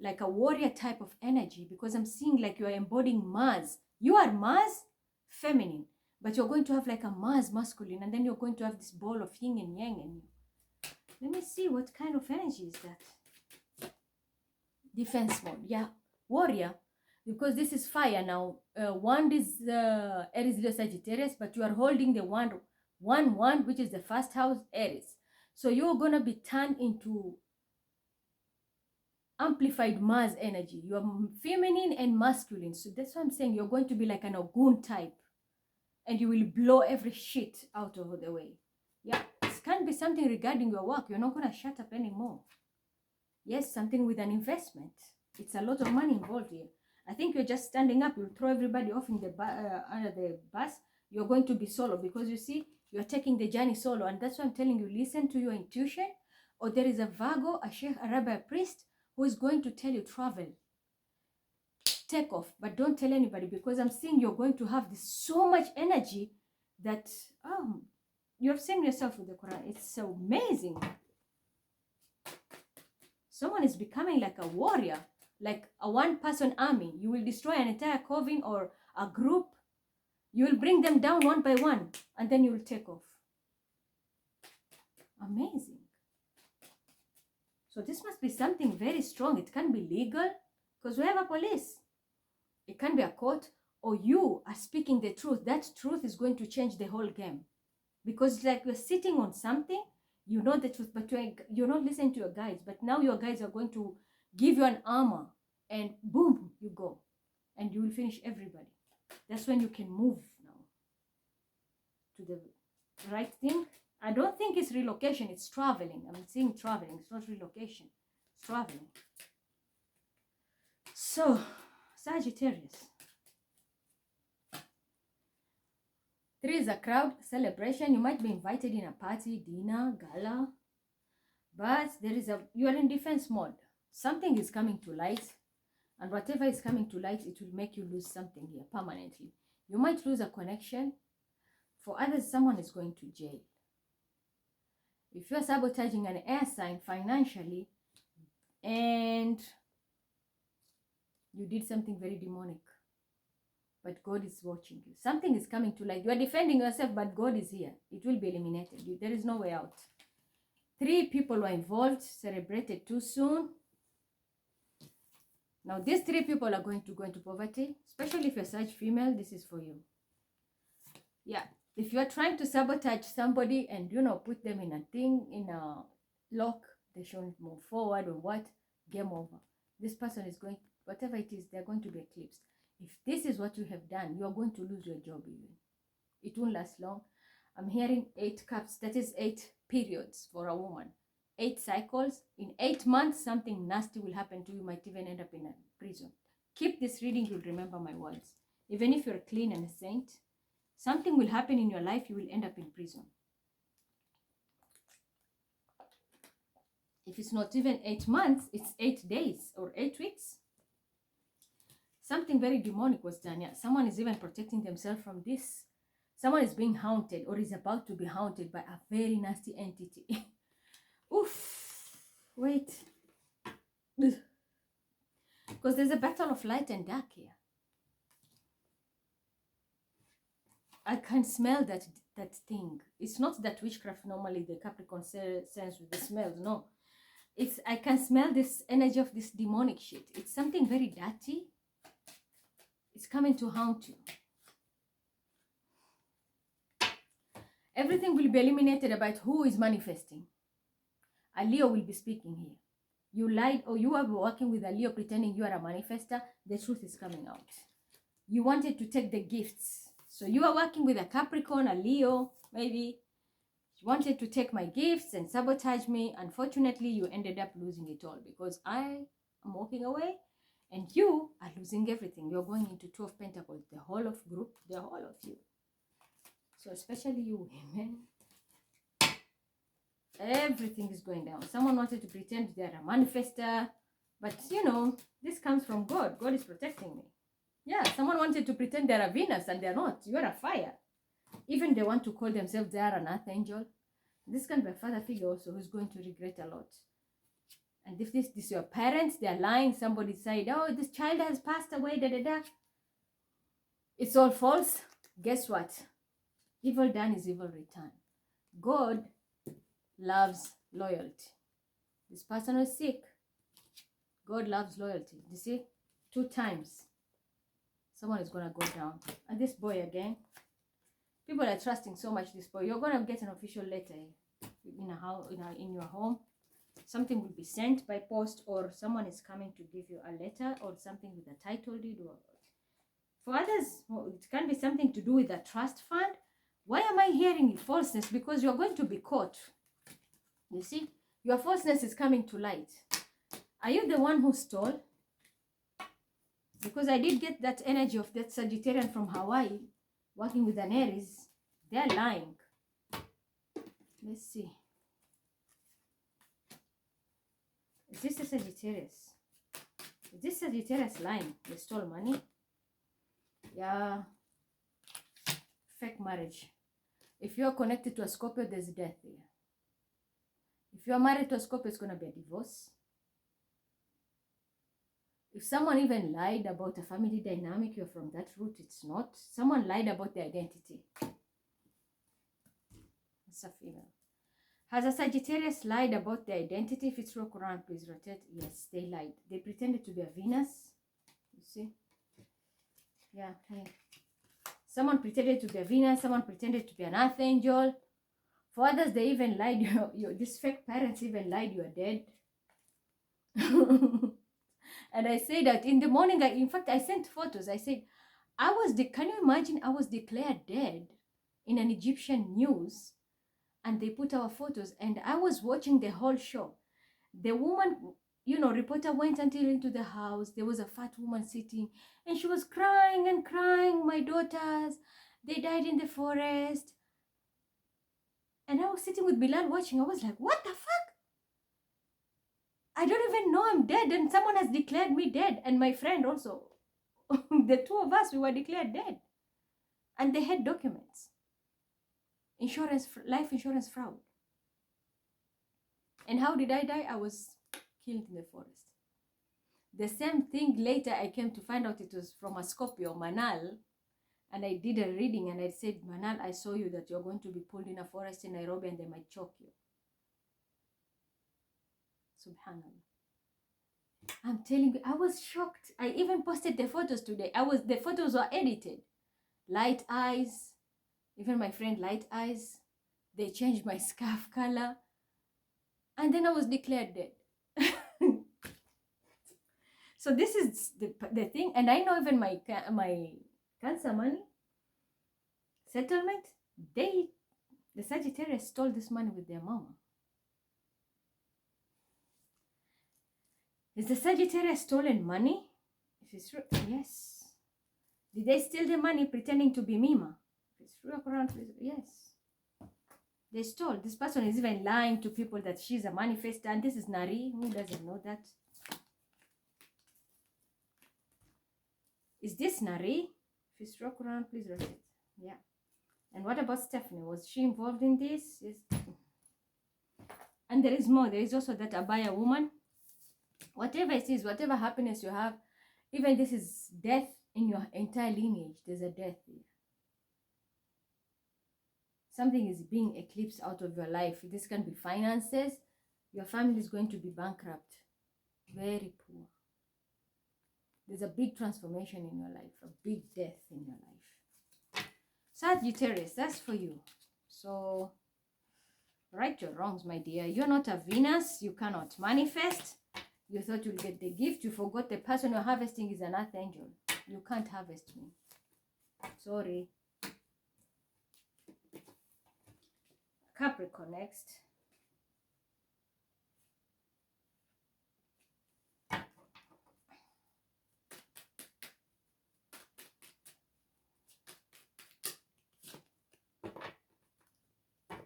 like a warrior type of energy, because I'm seeing like you're embodying Mars. You are Mars, feminine, but you're going to have like a Mars, masculine, and then you're going to have this ball of yin and yang in you. Let me see, what kind of energy is that? Defense mode, yeah, warrior, because this is fire now. Wand is Aries, Leo, Sagittarius, but you are holding the wand, which is the first house, Aries. So you're going to be turned into amplified Mars energy. You are feminine and masculine. So that's what I'm saying. You're going to be like an Ogun type. And you will blow every shit out of the way. Yeah, this can be something regarding your work. You're not going to shut up anymore. Yes, something with an investment. It's a lot of money involved here. I think you're just standing up. You'll throw everybody off in the under the bus. You're going to be solo, because you see, you're taking the journey solo. And that's why I'm telling you, listen to your intuition. Or there is a Virgo, a Sheikh, a Rabbi, a priest, who is going to tell you travel, take off, but don't tell anybody, because I'm seeing you're going to have this so much energy that you have seen yourself with the Quran. It's so amazing. Someone is becoming like a warrior, like a one-person army. You will destroy an entire coven or a group. You will bring them down one by one, and then you will take off. Amazing. So this must be something very strong. It can be legal, because we have a police. It can be a court, or you are speaking the truth. That truth is going to change the whole game. Because it's like you're sitting on something, you know the truth, but you're not listening to your guides. But now your guides are going to give you an armor, and boom, you go. And you will finish everybody. That's when you can move now to the right thing. I don't think it's relocation, it's traveling. I'm seeing traveling, it's not relocation, it's traveling. So, Sagittarius. 3 is a crowd, celebration. You might be invited in a party, dinner, gala. But you are in defense mode. Something is coming to light. And whatever is coming to light, it will make you lose something here permanently. You might lose a connection. For others, someone is going to jail. If you're sabotaging an air sign financially, and you did something very demonic, but God is watching you. Something is coming to light. You are defending yourself, but God is here. It will be eliminated. There is no way out. 3 people were involved, celebrated too soon. Now, these 3 people are going to go into poverty, especially if you're Sag female. This is for you. Yeah. If you're trying to sabotage somebody and, put them in a thing, in a lock, they shouldn't move forward or what, game over. This person is going, whatever it is, they're going to be eclipsed. If this is what you have done, you're going to lose your job even. It won't last long. I'm hearing 8 cups. That is 8 periods for a woman. 8 cycles. In 8 months, something nasty will happen to you. You might even end up in a prison. Keep this reading. You'll remember my words. Even if you're clean and a saint, something will happen in your life. You will end up in prison. If it's not even 8 months, it's 8 days or 8 weeks. Something very demonic was done. Yeah, someone is even protecting themselves from this. Someone is being haunted or is about to be haunted by a very nasty entity. Oof. Wait. Because there's a battle of light and dark here. I can smell that thing. It's not that witchcraft normally the Capricorn sense with the smells. No. I can smell this energy of this demonic shit. It's something very dirty. It's coming to haunt you. Everything will be eliminated about who is manifesting. A Leo will be speaking here. You lied or you are working with a Leo pretending you are a manifester. The truth is coming out. You wanted to take the gifts. So you are working with a Capricorn, a Leo, maybe. You wanted to take my gifts and sabotage me. Unfortunately, you ended up losing it all because I am walking away and you are losing everything. You're going into 2 of Pentacles, the whole of group, the whole of you. So especially you women, everything is going down. Someone wanted to pretend they're a manifester, but you know, this comes from God. God is protecting me. Yeah, someone wanted to pretend they're a Venus and they're not. You're a fire. Even they want to call themselves they are an archangel. This can be a father figure also who's going to regret a lot. And if this is your parents, they're lying. Somebody said, oh, this child has passed away, da da da. It's all false. Guess what? Evil done is evil return. God loves loyalty. This person is sick. God loves loyalty. You see? 2 times. Someone is going to go down. And this boy again. People are trusting so much this boy. You're going to get an official letter in your home. Something will be sent by post or someone is coming to give you a letter or something with a title deed. Or for others, it can be something to do with a trust fund. Why am I hearing falseness? Because you're going to be caught. You see, your falseness is coming to light. Are you the one who stole? Because I did get that energy of that Sagittarian from Hawaii working with an Aries. They're lying. Let's see. Is this a Sagittarius? Is this Sagittarius lying? They stole money? Yeah. Fake marriage. If you're connected to a Scorpio, there's death here. If you're married to a Scorpio, it's going to be a divorce. If someone even lied about a family dynamic, you're from that root, it's not. Someone lied about their identity. It's a female. Has a Sagittarius lied about their identity? If it's rock around, please rotate. Yes, they lied. They pretended to be a Venus. You see? Yeah. Hey. Someone pretended to be a Venus. Someone pretended to be an archangel. For others, they even lied. These fake parents even lied you are dead. And I say that in the morning, in fact, I sent photos. I said, can you imagine I was declared dead in an Egyptian news? And they put our photos and I was watching the whole show. The woman, reporter went until into the house. There was a fat woman sitting and she was crying and crying. My daughters, they died in the forest. And I was sitting with Bilal watching. I was like, what the fuck? I don't even know I'm dead and someone has declared me dead. And my friend also. The 2 of us, we were declared dead. And they had documents. Life insurance fraud. And how did I die? I was killed in the forest. The same thing later I came to find out it was from a Scorpio, Manal. And I did a reading and I said, Manal, I saw you that you're going to be pulled in a forest in Nairobi and they might choke you. Subhanallah. I'm telling you, I was shocked. I even posted the photos today. The photos were edited. Light eyes. Even my friend Light Eyes, they changed my scarf color. And then I was declared dead. So this is the thing. And I know even my Cancer money settlement, they The Sagittarius stole this money with their mama. Is the Sagittarius stolen money? If it's true, yes. Did they steal the money pretending to be Mima? If it's true, yes. They stole. This person is even lying to people that she's a manifestor, and this is Nari. Who doesn't know that? Is this Nari? If it's rock around, please write it. Yeah. And what about Stephanie? Was she involved in this? Yes. And there is more. There is also that Abaya woman. Whatever it is, whatever happiness you have, even this is death in your entire lineage. There's a death here. Something is being eclipsed out of your life. This can be finances. Your family is going to be bankrupt. Very poor. There's a big transformation in your life. A big death in your life. Sagittarius, that's for you. So, right your wrongs, my dear. You're not a Venus. You cannot manifest. You thought you'll get the gift. You forgot the person you're harvesting is an archangel. You can't harvest me. Sorry. Capricorn next.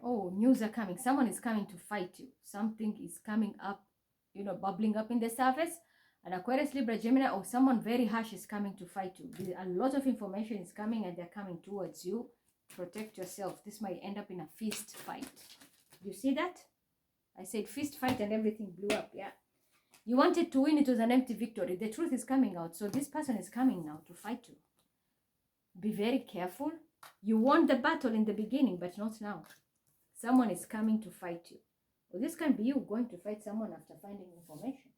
Oh, news are coming. Someone is coming to fight you. Something is coming up, you know, bubbling up in the surface. An Aquarius, Libra, Gemini, or someone very harsh is coming to fight you. A lot of information is coming and they're coming towards you. Protect yourself. This might end up in a fist fight. You see that? I said fist fight and everything blew up. Yeah. You wanted to win. It was an empty victory. The truth is coming out. So this person is coming now to fight you. Be very careful. You won the battle in the beginning, but not now. Someone is coming to fight you. Well, this can be you going to fight someone after finding information.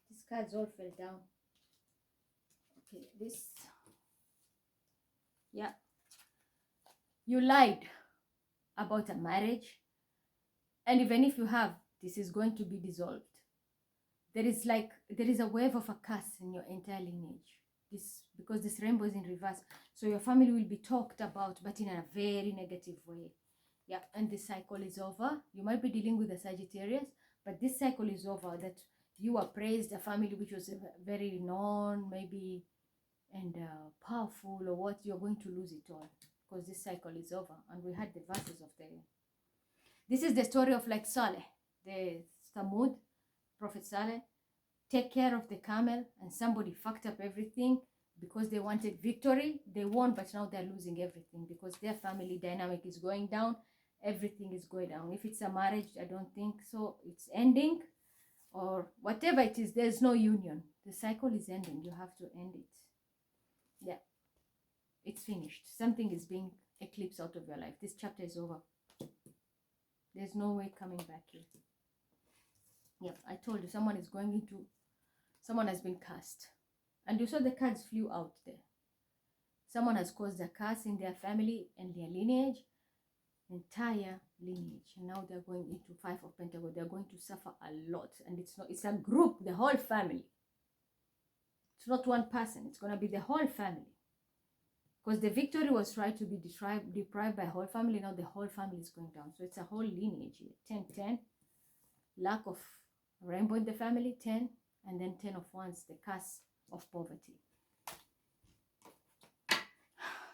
These cards all fell down. Okay, this. Yeah. You lied about a marriage. And even if you have, this is going to be dissolved. There is a wave of a curse in your entire lineage. Because this rainbow is in reverse. So your family will be talked about, but in a very negative way. Yeah, and this cycle is over. You might be dealing with a Sagittarius, but this cycle is over. That you are praised, a family which was very known, maybe, and powerful, or what, you're going to lose it all. Because this cycle is over. And we had the verses of the... This is the story of like Saleh, the Thamud, Prophet Saleh. Take care of the camel, and somebody fucked up everything because they wanted victory. They won, but now they're losing everything because their family dynamic is going down. Everything is going down. If it's a marriage, I don't think so. It's ending, or whatever it is, there's no union. The cycle is ending. You have to end it. Yeah, it's finished. Something is being eclipsed out of your life. This chapter is over. There's no way coming back here. Yep, I told you, someone is going into... Someone has been cursed. And you saw the cards flew out there. Someone has caused a curse in their family and their lineage. Entire lineage. And now they're going into 5 of Pentacles. They're going to suffer a lot. And it's a group, the whole family. It's not one person. It's going to be the whole family. Because the victory was tried to be deprived by whole family. Now the whole family is going down. So it's a whole lineage here. 10, 10. Lack of rainbow in the family. 10. And then 10 of Wands, the curse of poverty.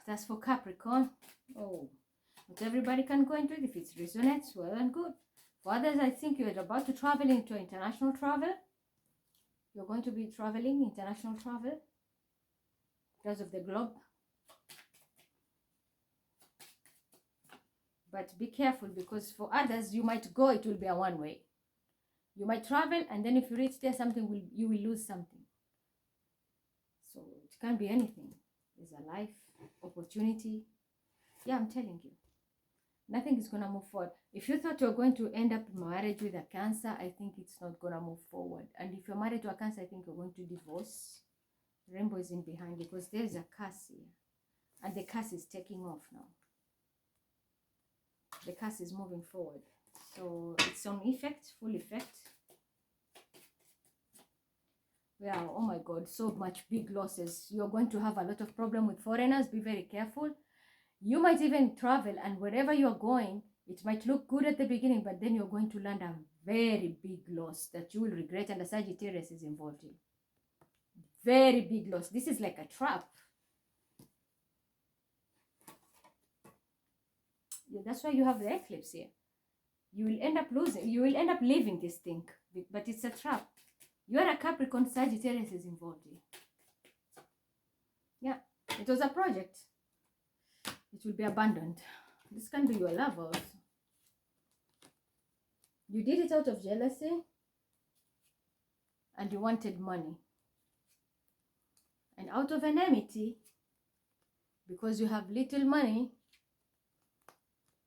That's for Capricorn. Oh, not everybody can go into it. If it resonates, well and good. For others, I think you're about to travel into international travel. You're going to be traveling, international travel, because of the globe. But be careful, because for others, you might go, it will be a one-way. You might travel, and then if you reach there, you will lose something. So it can't be anything. There's a life, opportunity. Yeah, I'm telling you. Nothing is going to move forward. If you thought you're going to end up married with a Cancer, I think it's not going to move forward. And if you're married to a Cancer, I think you're going to divorce. Rainbow is in behind, because there's a curse here. And the curse is taking off now. The curse is moving forward. So it's on effect, full effect. Yeah, oh my God, so much big losses. You're going to have a lot of problem with foreigners. Be very careful. You might even travel, and wherever you're going, it might look good at the beginning, but then you're going to land a very big loss that you will regret, and the Sagittarius is involved in. Very big loss. This is like a trap. Yeah, that's why you have the eclipse here. You will end up losing. You will end up leaving this thing, but it's a trap. You are a Capricorn, Sagittarius is involved here. Yeah, it was a project. It will be abandoned. This can be your lover also. You did it out of jealousy and you wanted money. And out of enmity, because you have little money,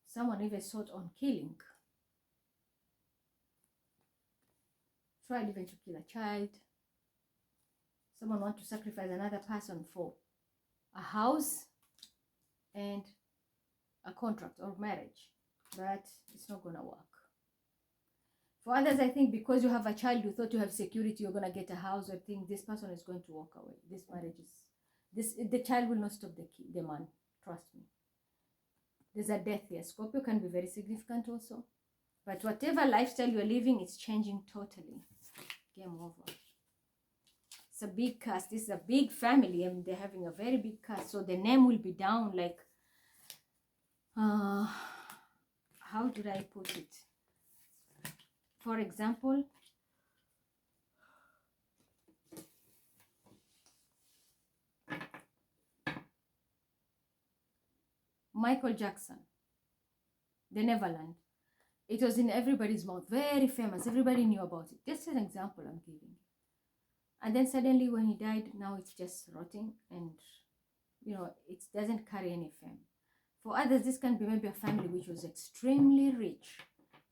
someone even sought on killing. Tried even to kill a child. Someone want to sacrifice another person for a house and a contract or marriage, but it's not gonna work. For others, I think because you have a child, you thought you have security, you're gonna get a house or thing, this person is going to walk away. This marriage is the child will not stop the man. Trust me. There's a death here. Scorpio can be very significant also, but whatever lifestyle you're living, it's changing totally. Game over. It's a big cast. This is a big family, and they're having a very big cast, so the name will be down like how did I put it? For example, Michael Jackson, the Neverland. It was in everybody's mouth, very famous. Everybody knew about it. Just an example I'm giving. And then suddenly when he died, now it's just rotting, and you know, it doesn't carry any fame. For others, this can be maybe a family which was extremely rich,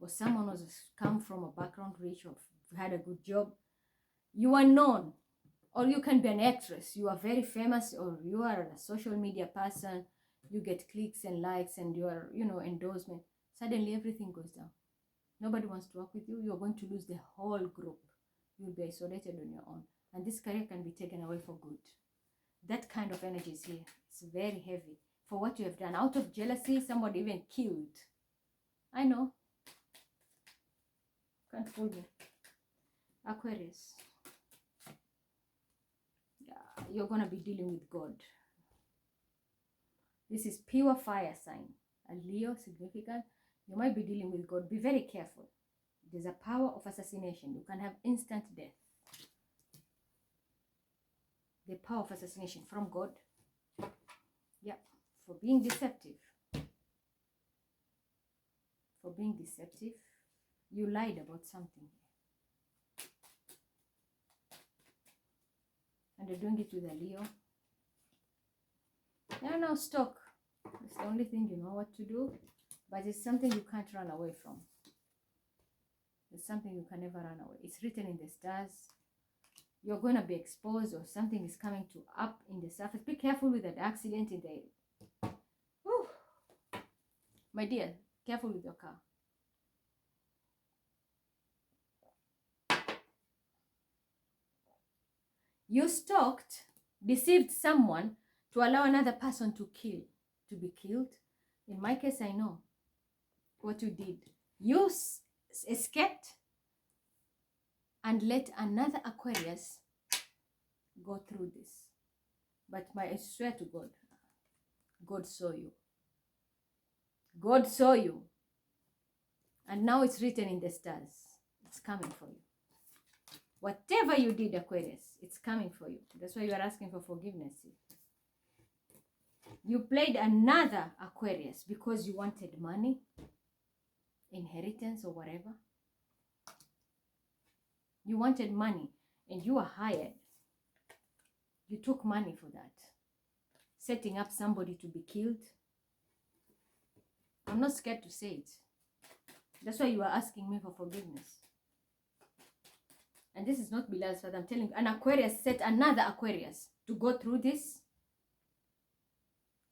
or someone was come from a background rich or had a good job. You are known, or you can be an actress. You are very famous, or you are a social media person. You get clicks and likes, and you are, you know, endorsement. Suddenly everything goes down. Nobody wants to work with you. You're going to lose the whole group. You'll be isolated on your own, and this career can be taken away for good. That kind of energy is here. It's very heavy for what you have done. Out of jealousy, somebody even killed. I know. Can't fool me. Aquarius. Yeah, you're going to be dealing with God. This is pure fire sign. A Leo, significant. You might be dealing with God. Be very careful. There's a power of assassination. You can have instant death. The power of assassination from God. Yeah, for being deceptive. For being deceptive. You lied about something. And you're doing it with a Leo. You're now stuck. It's the only thing you know what to do. But it's something you can't run away from. It's something you can never run away. It's written in the stars. You're going to be exposed, or something is coming to up in the surface. Be careful with that accident in the... Whew. My dear, careful with your car. You stalked, deceived someone to allow another person to be killed. In my case, I know what you did. You escaped and let another Aquarius go through this. But I swear to God, God saw you. God saw you. And now it's written in the stars. It's coming for you. Whatever you did, Aquarius, it's coming for you. That's why you are asking for forgiveness. You played another Aquarius because you wanted money, inheritance, or whatever. You wanted money and you were hired. You took money for that. Setting up somebody to be killed. I'm not scared to say it. That's why you are asking me for forgiveness. And this is not Bilal's fault. I'm telling you, an Aquarius set another Aquarius to go through this.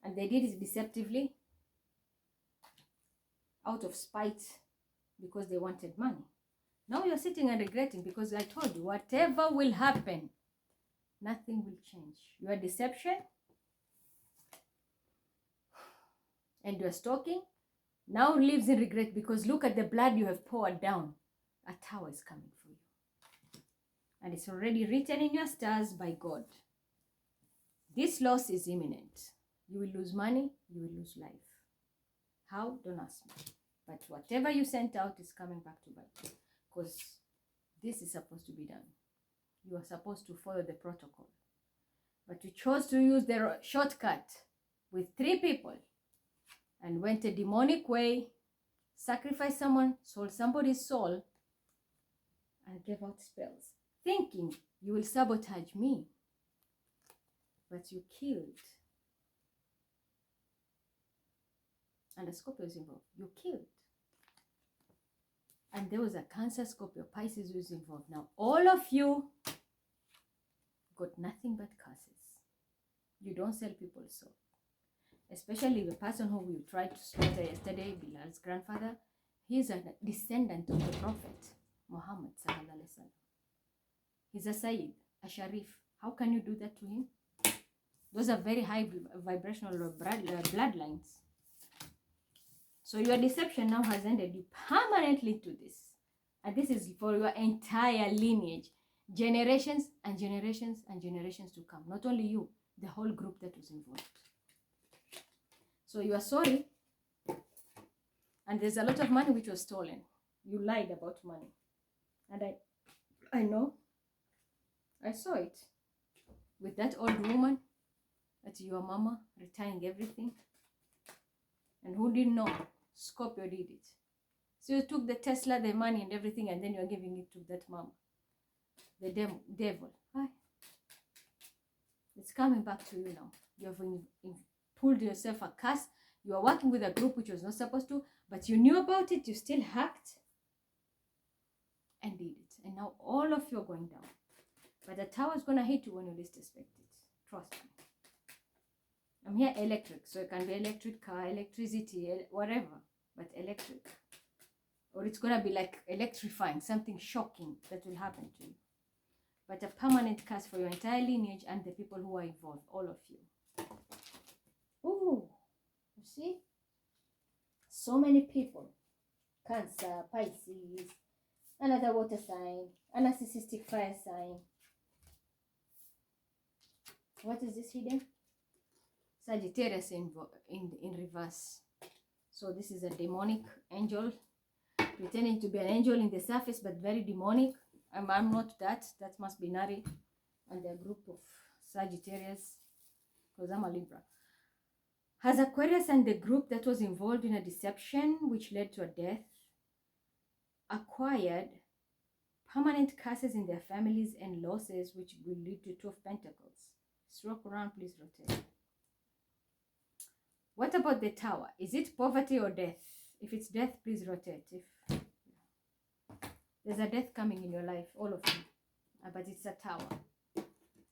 And they did it deceptively. Out of spite. Because they wanted money. Now you're sitting and regretting, because I told you, whatever will happen, nothing will change. Your deception, and you're stalking, now lives in regret because look at the blood you have poured down. A tower is coming for you. And it's already written in your stars by God. This loss is imminent. You will lose money, you will lose life. How? Don't ask me. But whatever you sent out is coming back to bite you. Because this is supposed to be done. You are supposed to follow the protocol. But you chose to use the shortcut with 3 people and went a demonic way, sacrificed someone, sold somebody's soul, and gave out spells, thinking you will sabotage me. But you killed. And the Scorpio is involved. You killed. And there was a Cancer, Scorpio, Pisces who is involved. Now, all of you got nothing but curses. You don't sell people's soul. Especially the person who you tried to slaughter yesterday, Bilal's grandfather. He's a descendant of the Prophet Muhammad sallallahu alaihi wasallam. He's a Sayyid, a Sharif. How can you do that to him? Those are very high vibrational bloodlines. So your deception now has ended you permanently to this. And this is for your entire lineage. Generations and generations and generations to come. Not only you, the whole group that was involved. So you are sorry. And there's a lot of money which was stolen. You lied about money. And I know. I saw it. With that old woman, that's your mama, retiring everything. And who didn't know? Scorpio did it. So you took the Tesla, the money and everything, and then you're giving it to that mama. The devil. Hi. It's coming back to you now. You have pulled yourself a curse. You are working with a group which was not supposed to, but you knew about it. You still hacked and did it. And now all of you are going down. But the tower is going to hit you when you least expect it. Trust me. I'm here electric, so it can be electric car, electricity, whatever, but electric. Or it's going to be like electrifying, something shocking that will happen to you. But a permanent curse for your entire lineage and the people who are involved, all of you. Ooh, you see? So many people. Cancer, Pisces, another water sign, a narcissistic fire sign. What is this hidden? Sagittarius in reverse. So this is a demonic angel, pretending to be an angel in the surface, but very demonic. I'm not that. That must be Nari and their group of Sagittarius, because I'm a Libra. Has Aquarius and the group that was involved in a deception which led to a death acquired permanent curses in their families and losses which will lead to 2 of Pentacles. Stroke around, please rotate. What about the tower? Is it poverty or death? If it's death, please rotate. If there's a death coming in your life, all of you, but it's a tower.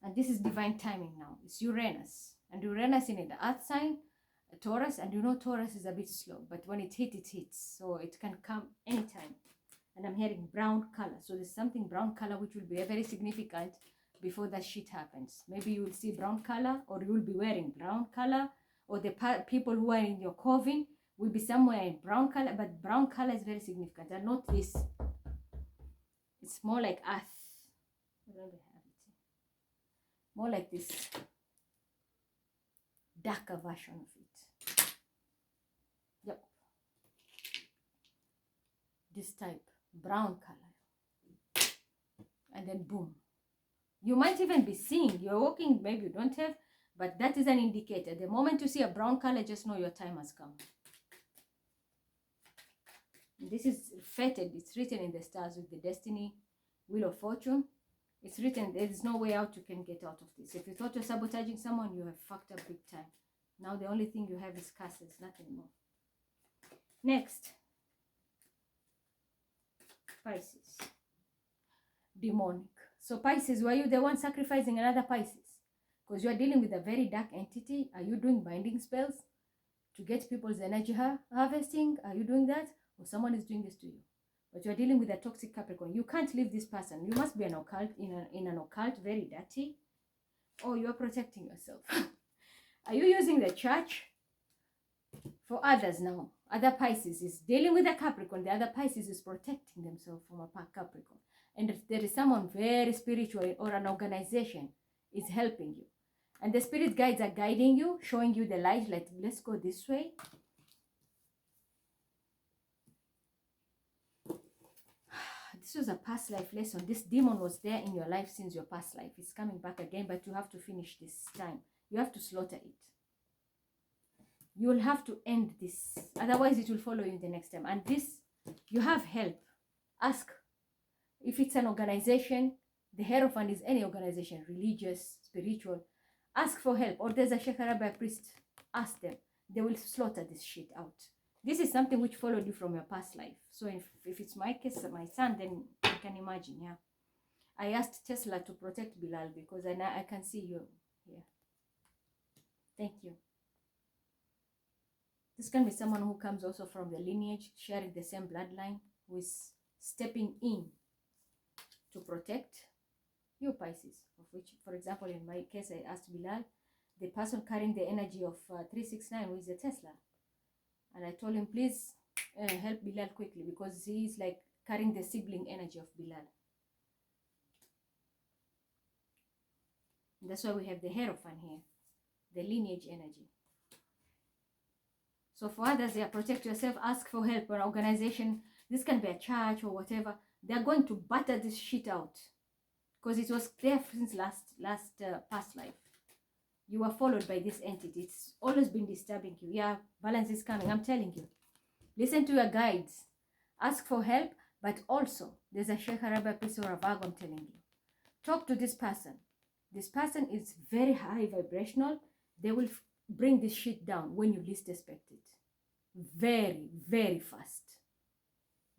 And this is divine timing now. It's Uranus. And Uranus in the earth sign, Taurus, and you know Taurus is a bit slow, but when it hits, it hits. So it can come anytime. And I'm hearing brown color. So there's something brown color which will be very significant before that shit happens. Maybe you will see brown color, or you will be wearing brown color, or the people who are in your coven will be somewhere in brown color, but brown color is very significant. And not this. It's more like earth. More like this darker version of it. Yep. This type, brown color. And then boom. You might even be seeing, you're walking, maybe you don't have, but that is an indicator. The moment you see a brown color, just know your time has come. This is fated. It's written in the stars with the destiny, wheel of fortune. It's written, there's no way out. You can get out of this. If you thought you're sabotaging someone, you have fucked up big time. Now the only thing you have is curses, nothing more. Next. Pisces. Demonic. So Pisces, were you the one sacrificing another Pisces? Because you are dealing with a very dark entity. Are you doing binding spells to get people's energy harvesting? Are you doing that? Or someone is doing this to you? But you are dealing with a toxic Capricorn. You can't leave this person. You must be an occult, in an occult, very dirty. Or you are protecting yourself. Are you using the church For others now, other Pisces is dealing with a Capricorn. The other Pisces is protecting themselves from a Capricorn. And if there is someone very spiritual or an organization is helping you. And the spirit guides are guiding you, showing you the light, like, let's go this way. This was a past life lesson. This demon was there in your life since your past life. It's coming back again, but you have to finish this time. You have to slaughter it. You will have to end this. Otherwise, it will follow you in the next time. And this, you have help. Ask. If it's an organization, the Hierophant is any organization, religious, spiritual, ask for help. Or there's a Shekaraba priest, ask them. They will slaughter this shit out. This is something which followed you from your past life. So if it's my case, my son, then you can imagine, yeah. I asked Tesla to protect Bilal because I can see you here. Thank you. This can be someone who comes also from the lineage, sharing the same bloodline, who is stepping in to protect you, Pisces. Of which, for example, in my case, I asked Bilal, the person carrying the energy of 369, who is a Tesla. And I told him, please help Bilal quickly because he is like carrying the sibling energy of Bilal. And that's why we have the Hierophant here, the lineage energy. So for others, yeah, protect yourself, ask for help or organization. This can be a church or whatever. They're going to batter this shit out because it was there since last past life. You were followed by this entity. It's always been disturbing you. Yeah, balance is coming. I'm telling you. Listen to your guides. Ask for help, but also there's a Shekaraba piece or a Virgo, I'm telling you. Talk to this person. This person is very high vibrational. They will bring this shit down when you least expect it. Very, very fast.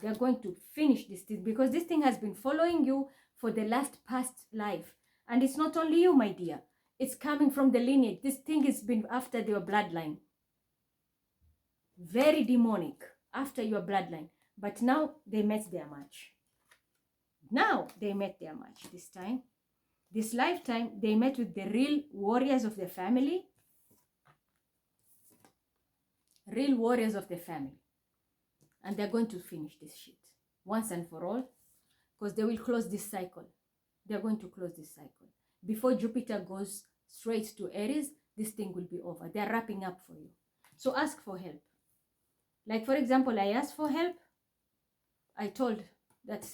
They're going to finish this thing because this thing has been following you for the last past life. And it's not only you, my dear. It's coming from the lineage. This thing has been after your bloodline. Very demonic after your bloodline. But now they met their match. Now they met their match this time. This lifetime, they met with the real warriors of the family. Real warriors of the family. And they're going to finish this shit once and for all. Because they will close this cycle. They're going to close this cycle. Before Jupiter goes straight to Aries, this thing will be over. They're wrapping up for you. So ask for help. Like, for example, I asked for help. I told that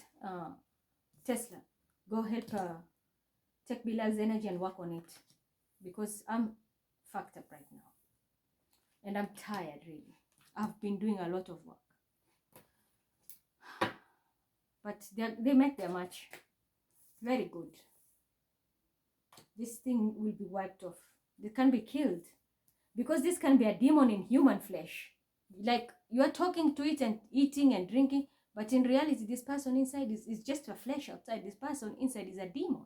Tesla, go help take Bilal's energy and work on it. Because I'm fucked up right now. And I'm tired, really. I've been doing a lot of work. But they met their match. Very good. This thing will be wiped off. They can be killed. Because this can be a demon in human flesh. Like, you are talking to it and eating and drinking. But in reality, this person inside is just a flesh outside. This person inside is a demon.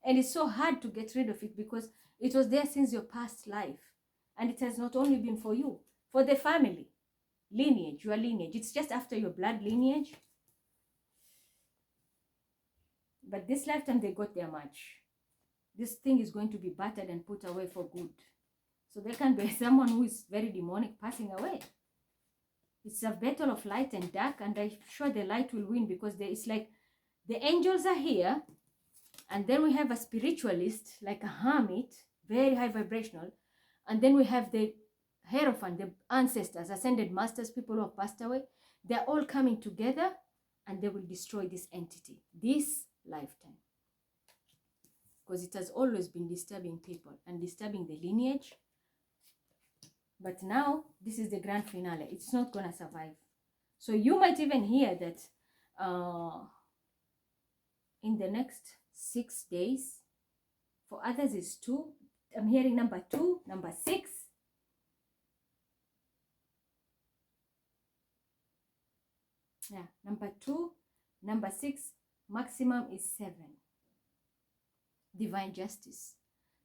And it's so hard to get rid of it because it was there since your past life. And it has not only been for you. For the family. Lineage. Your lineage. It's just after your blood lineage. But this lifetime, they got their match. This thing is going to be battered and put away for good. So there can be someone who is very demonic passing away. It's a battle of light and dark, and I'm sure the light will win because it's like the angels are here, and then we have a spiritualist, like a hermit, very high vibrational, and then we have the Hierophant, the ancestors, ascended masters, people who have passed away. They're all coming together, and they will destroy this entity, this lifetime. Because it has always been disturbing people and disturbing the lineage. But now, this is the grand finale. It's not going to survive. So you might even hear that in the next 6 days. For others, it's 2. I'm hearing number 2, number 6. Yeah, number 2, number 6, maximum is 7. Divine justice.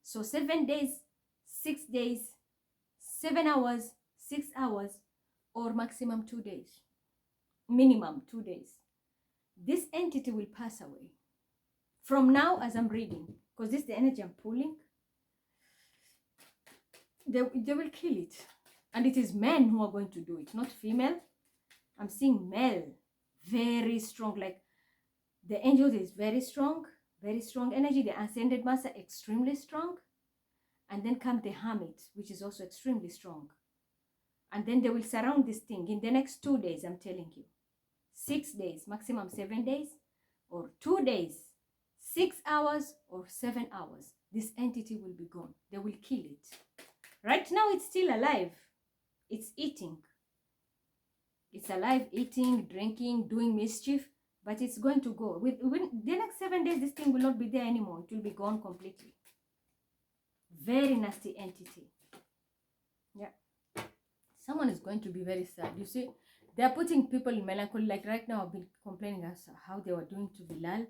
So 7 days, 6 days, 7 hours, 6 hours, or maximum 2 days. Minimum 2 days. This entity will pass away. From now, as I'm reading, because this is the energy I'm pulling, they will kill it. And it is men who are going to do it, not female. I'm seeing male, very strong. Like the angel is very strong energy. The ascended master, extremely strong. And then come the hermit, which is also extremely strong. And then they will surround this thing in the next 2 days, I'm telling you. 6 days, maximum 7 days, or 2 days, 6 hours or 7 hours. This entity will be gone. They will kill it. Right now, it's still alive. It's eating. It's alive, eating, drinking, doing mischief, but it's going to go. Within the next 7 days, this thing will not be there anymore. It will be gone completely. Very nasty entity. Yeah. Someone is going to be very sad. You see, they are putting people in melancholy. Like right now, I've been complaining as how they were doing to Bilal.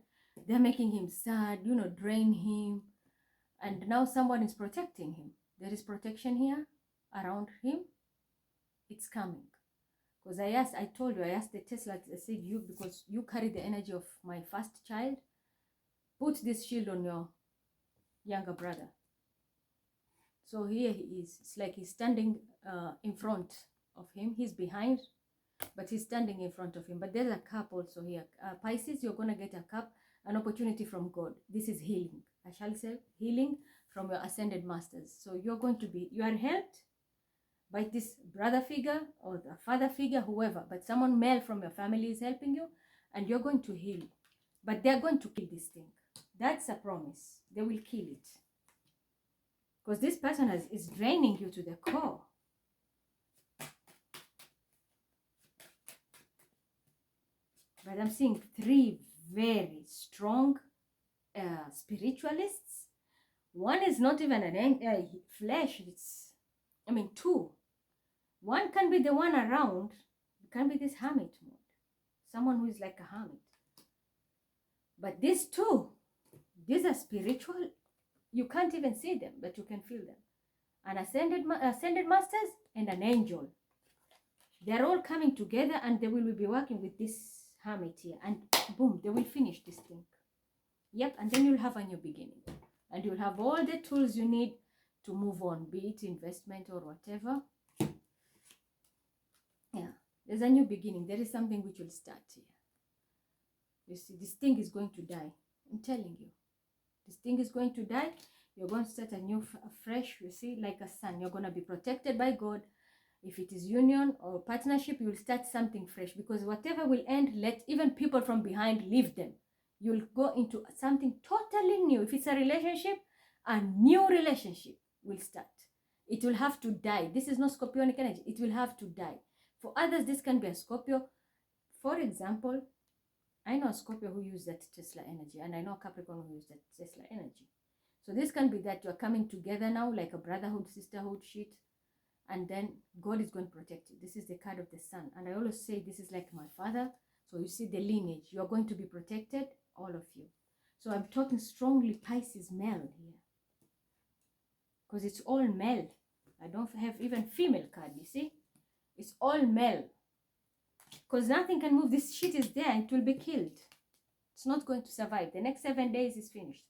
They're making him sad, drain him. And now someone is protecting him. There is protection here around him. It's coming. Because I asked the Tesla, I said, because you carry the energy of my first child, put this shield on your younger brother. So here he is. It's like he's standing in front of him. He's behind, but he's standing in front of him. But there's a cup also here. Pisces, you're going to get a cup, an opportunity from God. This is healing. I shall say healing from your ascended masters. So you are helped by this brother figure or the father figure, whoever, but someone male from your family is helping you, and you're going to heal. But they're going to kill this thing. That's a promise. They will kill it. Because this person is draining you to the core. But I'm seeing 3 very strong spiritualists. One is not even an flesh. It's, 2. One can be the one around. It can be this hermit mode. Someone who is like a hermit. But these 2, these are spiritual. You can't even see them, but you can feel them. An ascended masters and an angel. They're all coming together, and they will be working with this hermit here. And boom, they will finish this thing. Yep, and then you'll have a new beginning. And you'll have all the tools you need to move on, be it investment or whatever. Yeah, there's a new beginning. There is something which will start here. You see, this thing is going to die. I'm telling you. This thing is going to die. You're going to start a new, fresh, you see, like a sun. You're going to be protected by God. If it is union or partnership, you will start something fresh. Because whatever will end, let even people from behind leave them. You'll go into something totally new. If it's a relationship, a new relationship will start. It will have to die. This is not scorpionic energy. It will have to die. For others, this can be a Scorpio. For example, I know a Scorpio who used that Tesla energy, and I know a Capricorn who used that Tesla energy. So this can be that you're coming together now, like a brotherhood, sisterhood shit, and then God is going to protect you. This is the card of the sun. And I always say this is like my father. So you see the lineage. You're going to be protected, all of you. So I'm talking strongly Pisces male here. Because it's all male. I don't have even female card, you see? It's all male. Because nothing can move. This shit is there. It will be killed. It's not going to survive. The next 7 days is finished.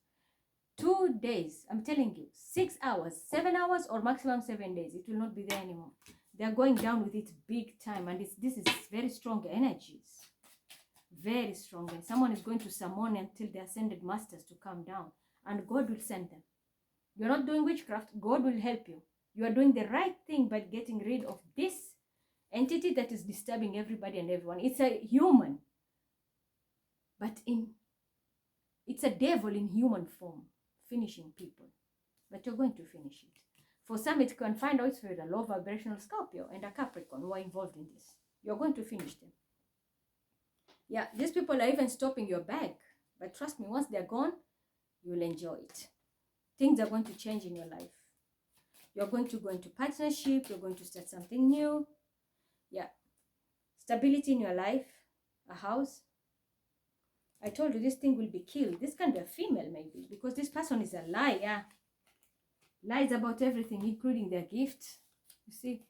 2 days. I'm telling you. 6 hours. 7 hours or maximum 7 days. It will not be there anymore. They're going down with it big time. And this is very strong energies. Very strong. And someone is going to summon until the ascended masters to come down. And God will send them. You're not doing witchcraft. God will help you. You are doing the right thing by getting rid of this entity that is disturbing everybody and everyone. It's a human, but it's a devil in human form, finishing people. But you're going to finish it. For some, it can find out for the low vibrational Scorpio and a Capricorn who are involved in this. You're going to finish them. Yeah, these people are even stopping your bag. But trust me, once they're gone, you'll enjoy it. Things are going to change in your life. You're going to go into partnership. You're going to start something new. Yeah, stability in your life, a house. I told you this thing will be killed. This can be a female maybe, because this person is a liar. Lies about everything, including their gift. You see,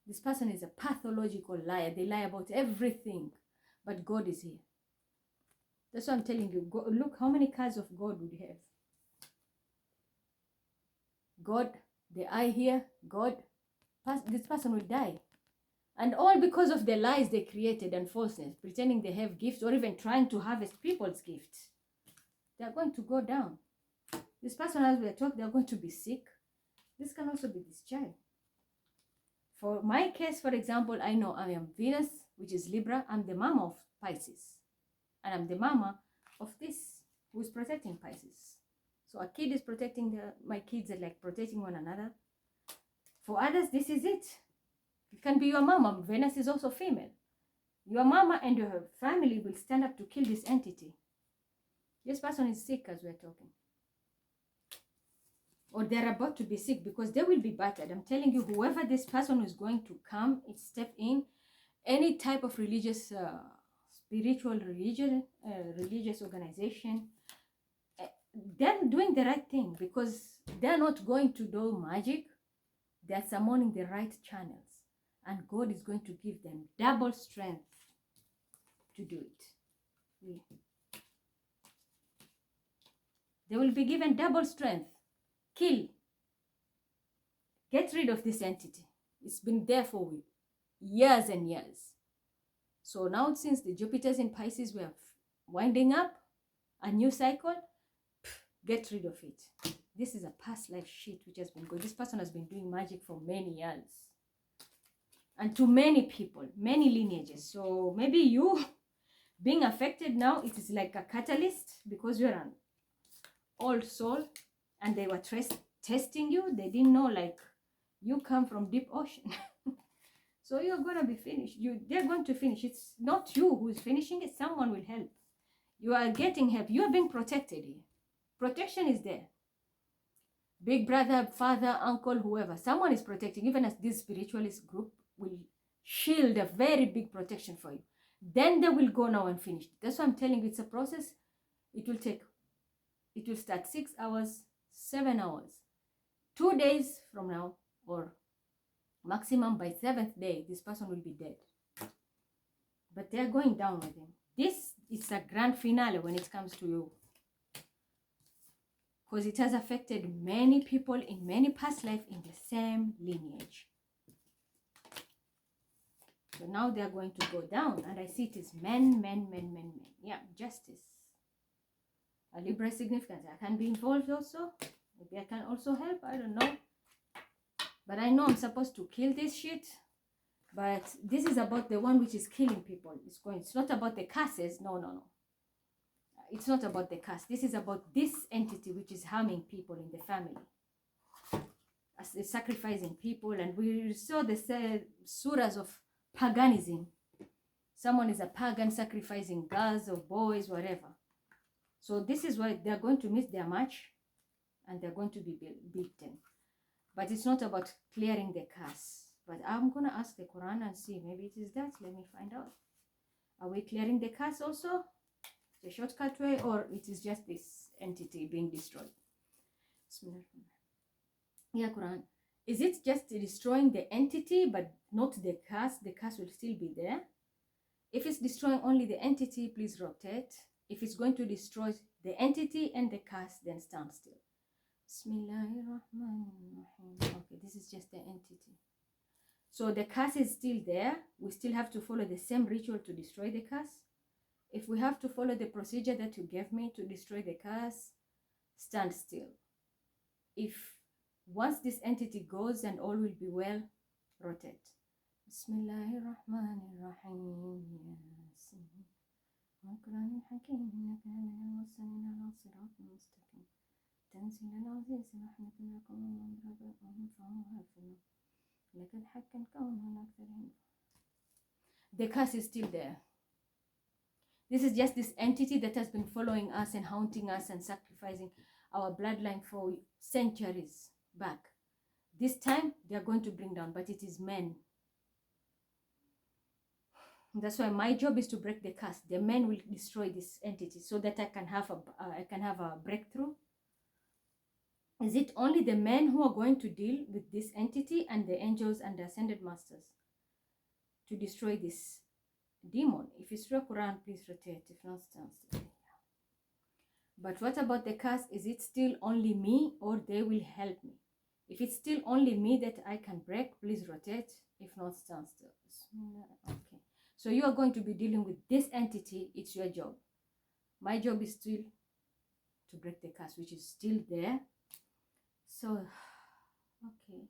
this person is a pathological liar. They lie about everything, but God is here. That's what I'm telling you. God, look how many cards of God would have. God, the eye here, God, this person will die. And all because of the lies they created and falseness, pretending they have gifts or even trying to harvest people's gifts. They are going to go down. This person, as we are talking, they are going to be sick. This can also be this child. For my case, for example, I know I am Venus, which is Libra. I'm the mama of Pisces. And I'm the mama of this, who is protecting Pisces. So a kid is protecting my kids are like protecting one another. For others, this is it. It can be your mama. Venus is also female. Your mama and your family will stand up to kill this entity. This person is sick as we're talking. Or they're about to be sick because they will be battered. I'm telling you, whoever this person is going to come and step in, any type of religious, spiritual religious organization, they're doing the right thing because they're not going to do magic. They're summoning the right channels. And God is going to give them double strength to do it. They will be given double strength. Kill. Get rid of this entity. It's been there for years and years. So now since the Jupiter's in Pisces, we are winding up a new cycle. Get rid of it. This is a past life shit which has been good. This person has been doing magic for many years. And to many people, many lineages. So maybe you being affected now, it is like a catalyst because you're an old soul and they were testing you. They didn't know like you come from deep ocean. So you're going to be finished. They're going to finish. It's not you who is finishing it. Someone will help. You are getting help. You are being protected here. Protection is there. Big brother, father, uncle, whoever. Someone is protecting. Even as this spiritualist group will shield a very big protection for you. Then they will go now and finish. That's why I'm telling you, it's a process. It will start 6 hours, 7 hours. 2 days from now, or maximum by 7th day, this person will be dead. But they're going down with him. This is a grand finale when it comes to you. Because it has affected many people in many past life in the same lineage. So now they are going to go down. And I see it is men. Yeah, justice. A Libra significance. I can be involved also. Maybe I can also help. I don't know. But I know I'm supposed to kill this shit. But this is about the one which is killing people. It's not about the curses. No. It's not about the curse. This is about this entity which is harming people in the family. As sacrificing people. And we saw the surahs of paganism. Someone is a pagan sacrificing girls or boys, whatever. So this is why they're going to miss their match and they're going to be beaten. But it's not about clearing the curse. But I'm going to ask the Quran and see. Maybe it is that. Let me find out. Are we clearing the curse also? The shortcut way, or it is just this entity being destroyed? Yeah, Quran. Is it just destroying the entity but not the curse? The curse will still be there. If it's destroying only the entity, please rotate. If it's going to destroy the entity and the curse, then stand still. Bismillahirrahmanirrahim. Okay, this is just the entity. So the curse is still there. We still have to follow the same ritual to destroy the curse. If we have to follow the procedure that you gave me to destroy the curse, stand still. If once this entity goes and all will be well, rotate. Bismillahirrahmanirrahim. The curse is still there. This is just this entity that has been following us and haunting us and sacrificing our bloodline for centuries back. This time, they are going to bring down, but it is men. That's why my job is to break the curse. The men will destroy this entity so that I can have a breakthrough. Is it only the men who are going to deal with this entity and the angels and the ascended masters to destroy this demon? If it's through Quran, please rotate. If not, stand still. But what about the curse? Is it still only me or they will help me? If it's still only me that I can break, please rotate. If not, stand still. Okay. So you are going to be dealing with this entity. It's your job. My job is still to break the curse, which is still there. So, okay.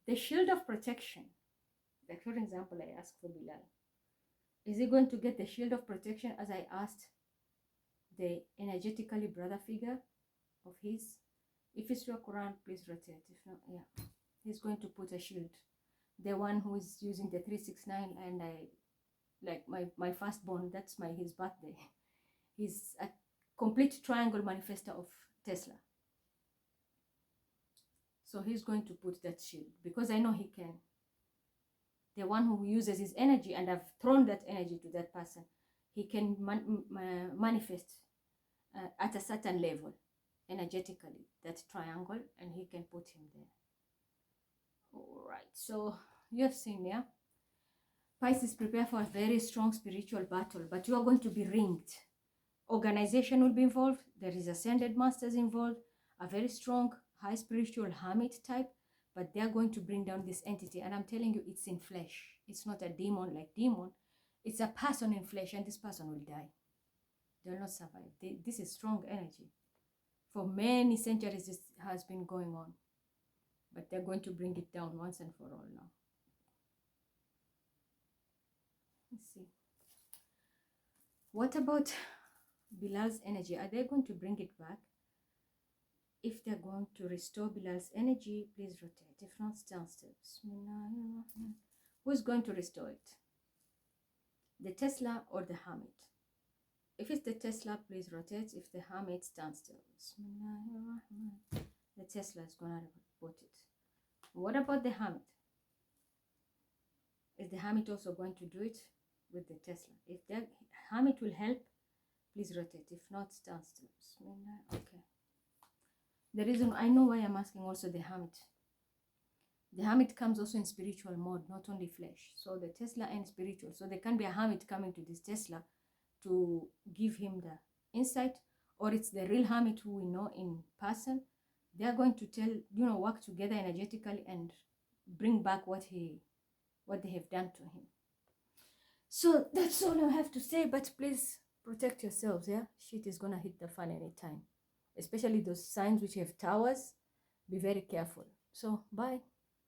The shield of protection. Like for example, I asked for Bilal. Is he going to get the shield of protection as I asked the energetically brother figure of his? If it's your Quran, please rotate. If not, yeah. He's going to put a shield. The one who is using the 369, and I like my firstborn, that's his birthday. He's a complete triangle manifester of Tesla. So he's going to put that shield because I know he can. The one who uses his energy, and I've thrown that energy to that person, he can manifest at a certain level energetically, that triangle, and he can put him there. All right, so you have seen, yeah? Pisces, prepare for a very strong spiritual battle, but you are going to be ringed. Organization will be involved. There is ascended masters involved, a very strong, high spiritual hermit type, but they are going to bring down this entity. And I'm telling you, it's in flesh. It's not a demon like demon. It's a person in flesh, and this person will die. They will not survive. This is strong energy. For many centuries, this has been going on. But they're going to bring it down once and for all now. Let's see. What about Bilal's energy? Are they going to bring it back? If they're going to restore Bilal's energy, please rotate. If not, stand still. Who's going to restore it? The Tesla or the Hermit? If it's the Tesla, please rotate. If the Hermit, stand still. The Tesla is going to put it. What about the Hermit? Is the Hermit also going to do it with the Tesla? If the Hermit will help, please rotate. If not, stand still. Okay. The reason I know why I'm asking also the Hermit. The Hermit comes also in spiritual mode, not only flesh. So the Tesla and spiritual. So there can be a Hermit coming to this Tesla to give him the insight, or it's the real Hermit who we know in person. They are going to work together energetically and bring back what they have done to him. So that's all I have to say, but please protect yourselves, yeah? Shit is gonna hit the fan anytime. Especially those signs which have towers. Be very careful. So, bye.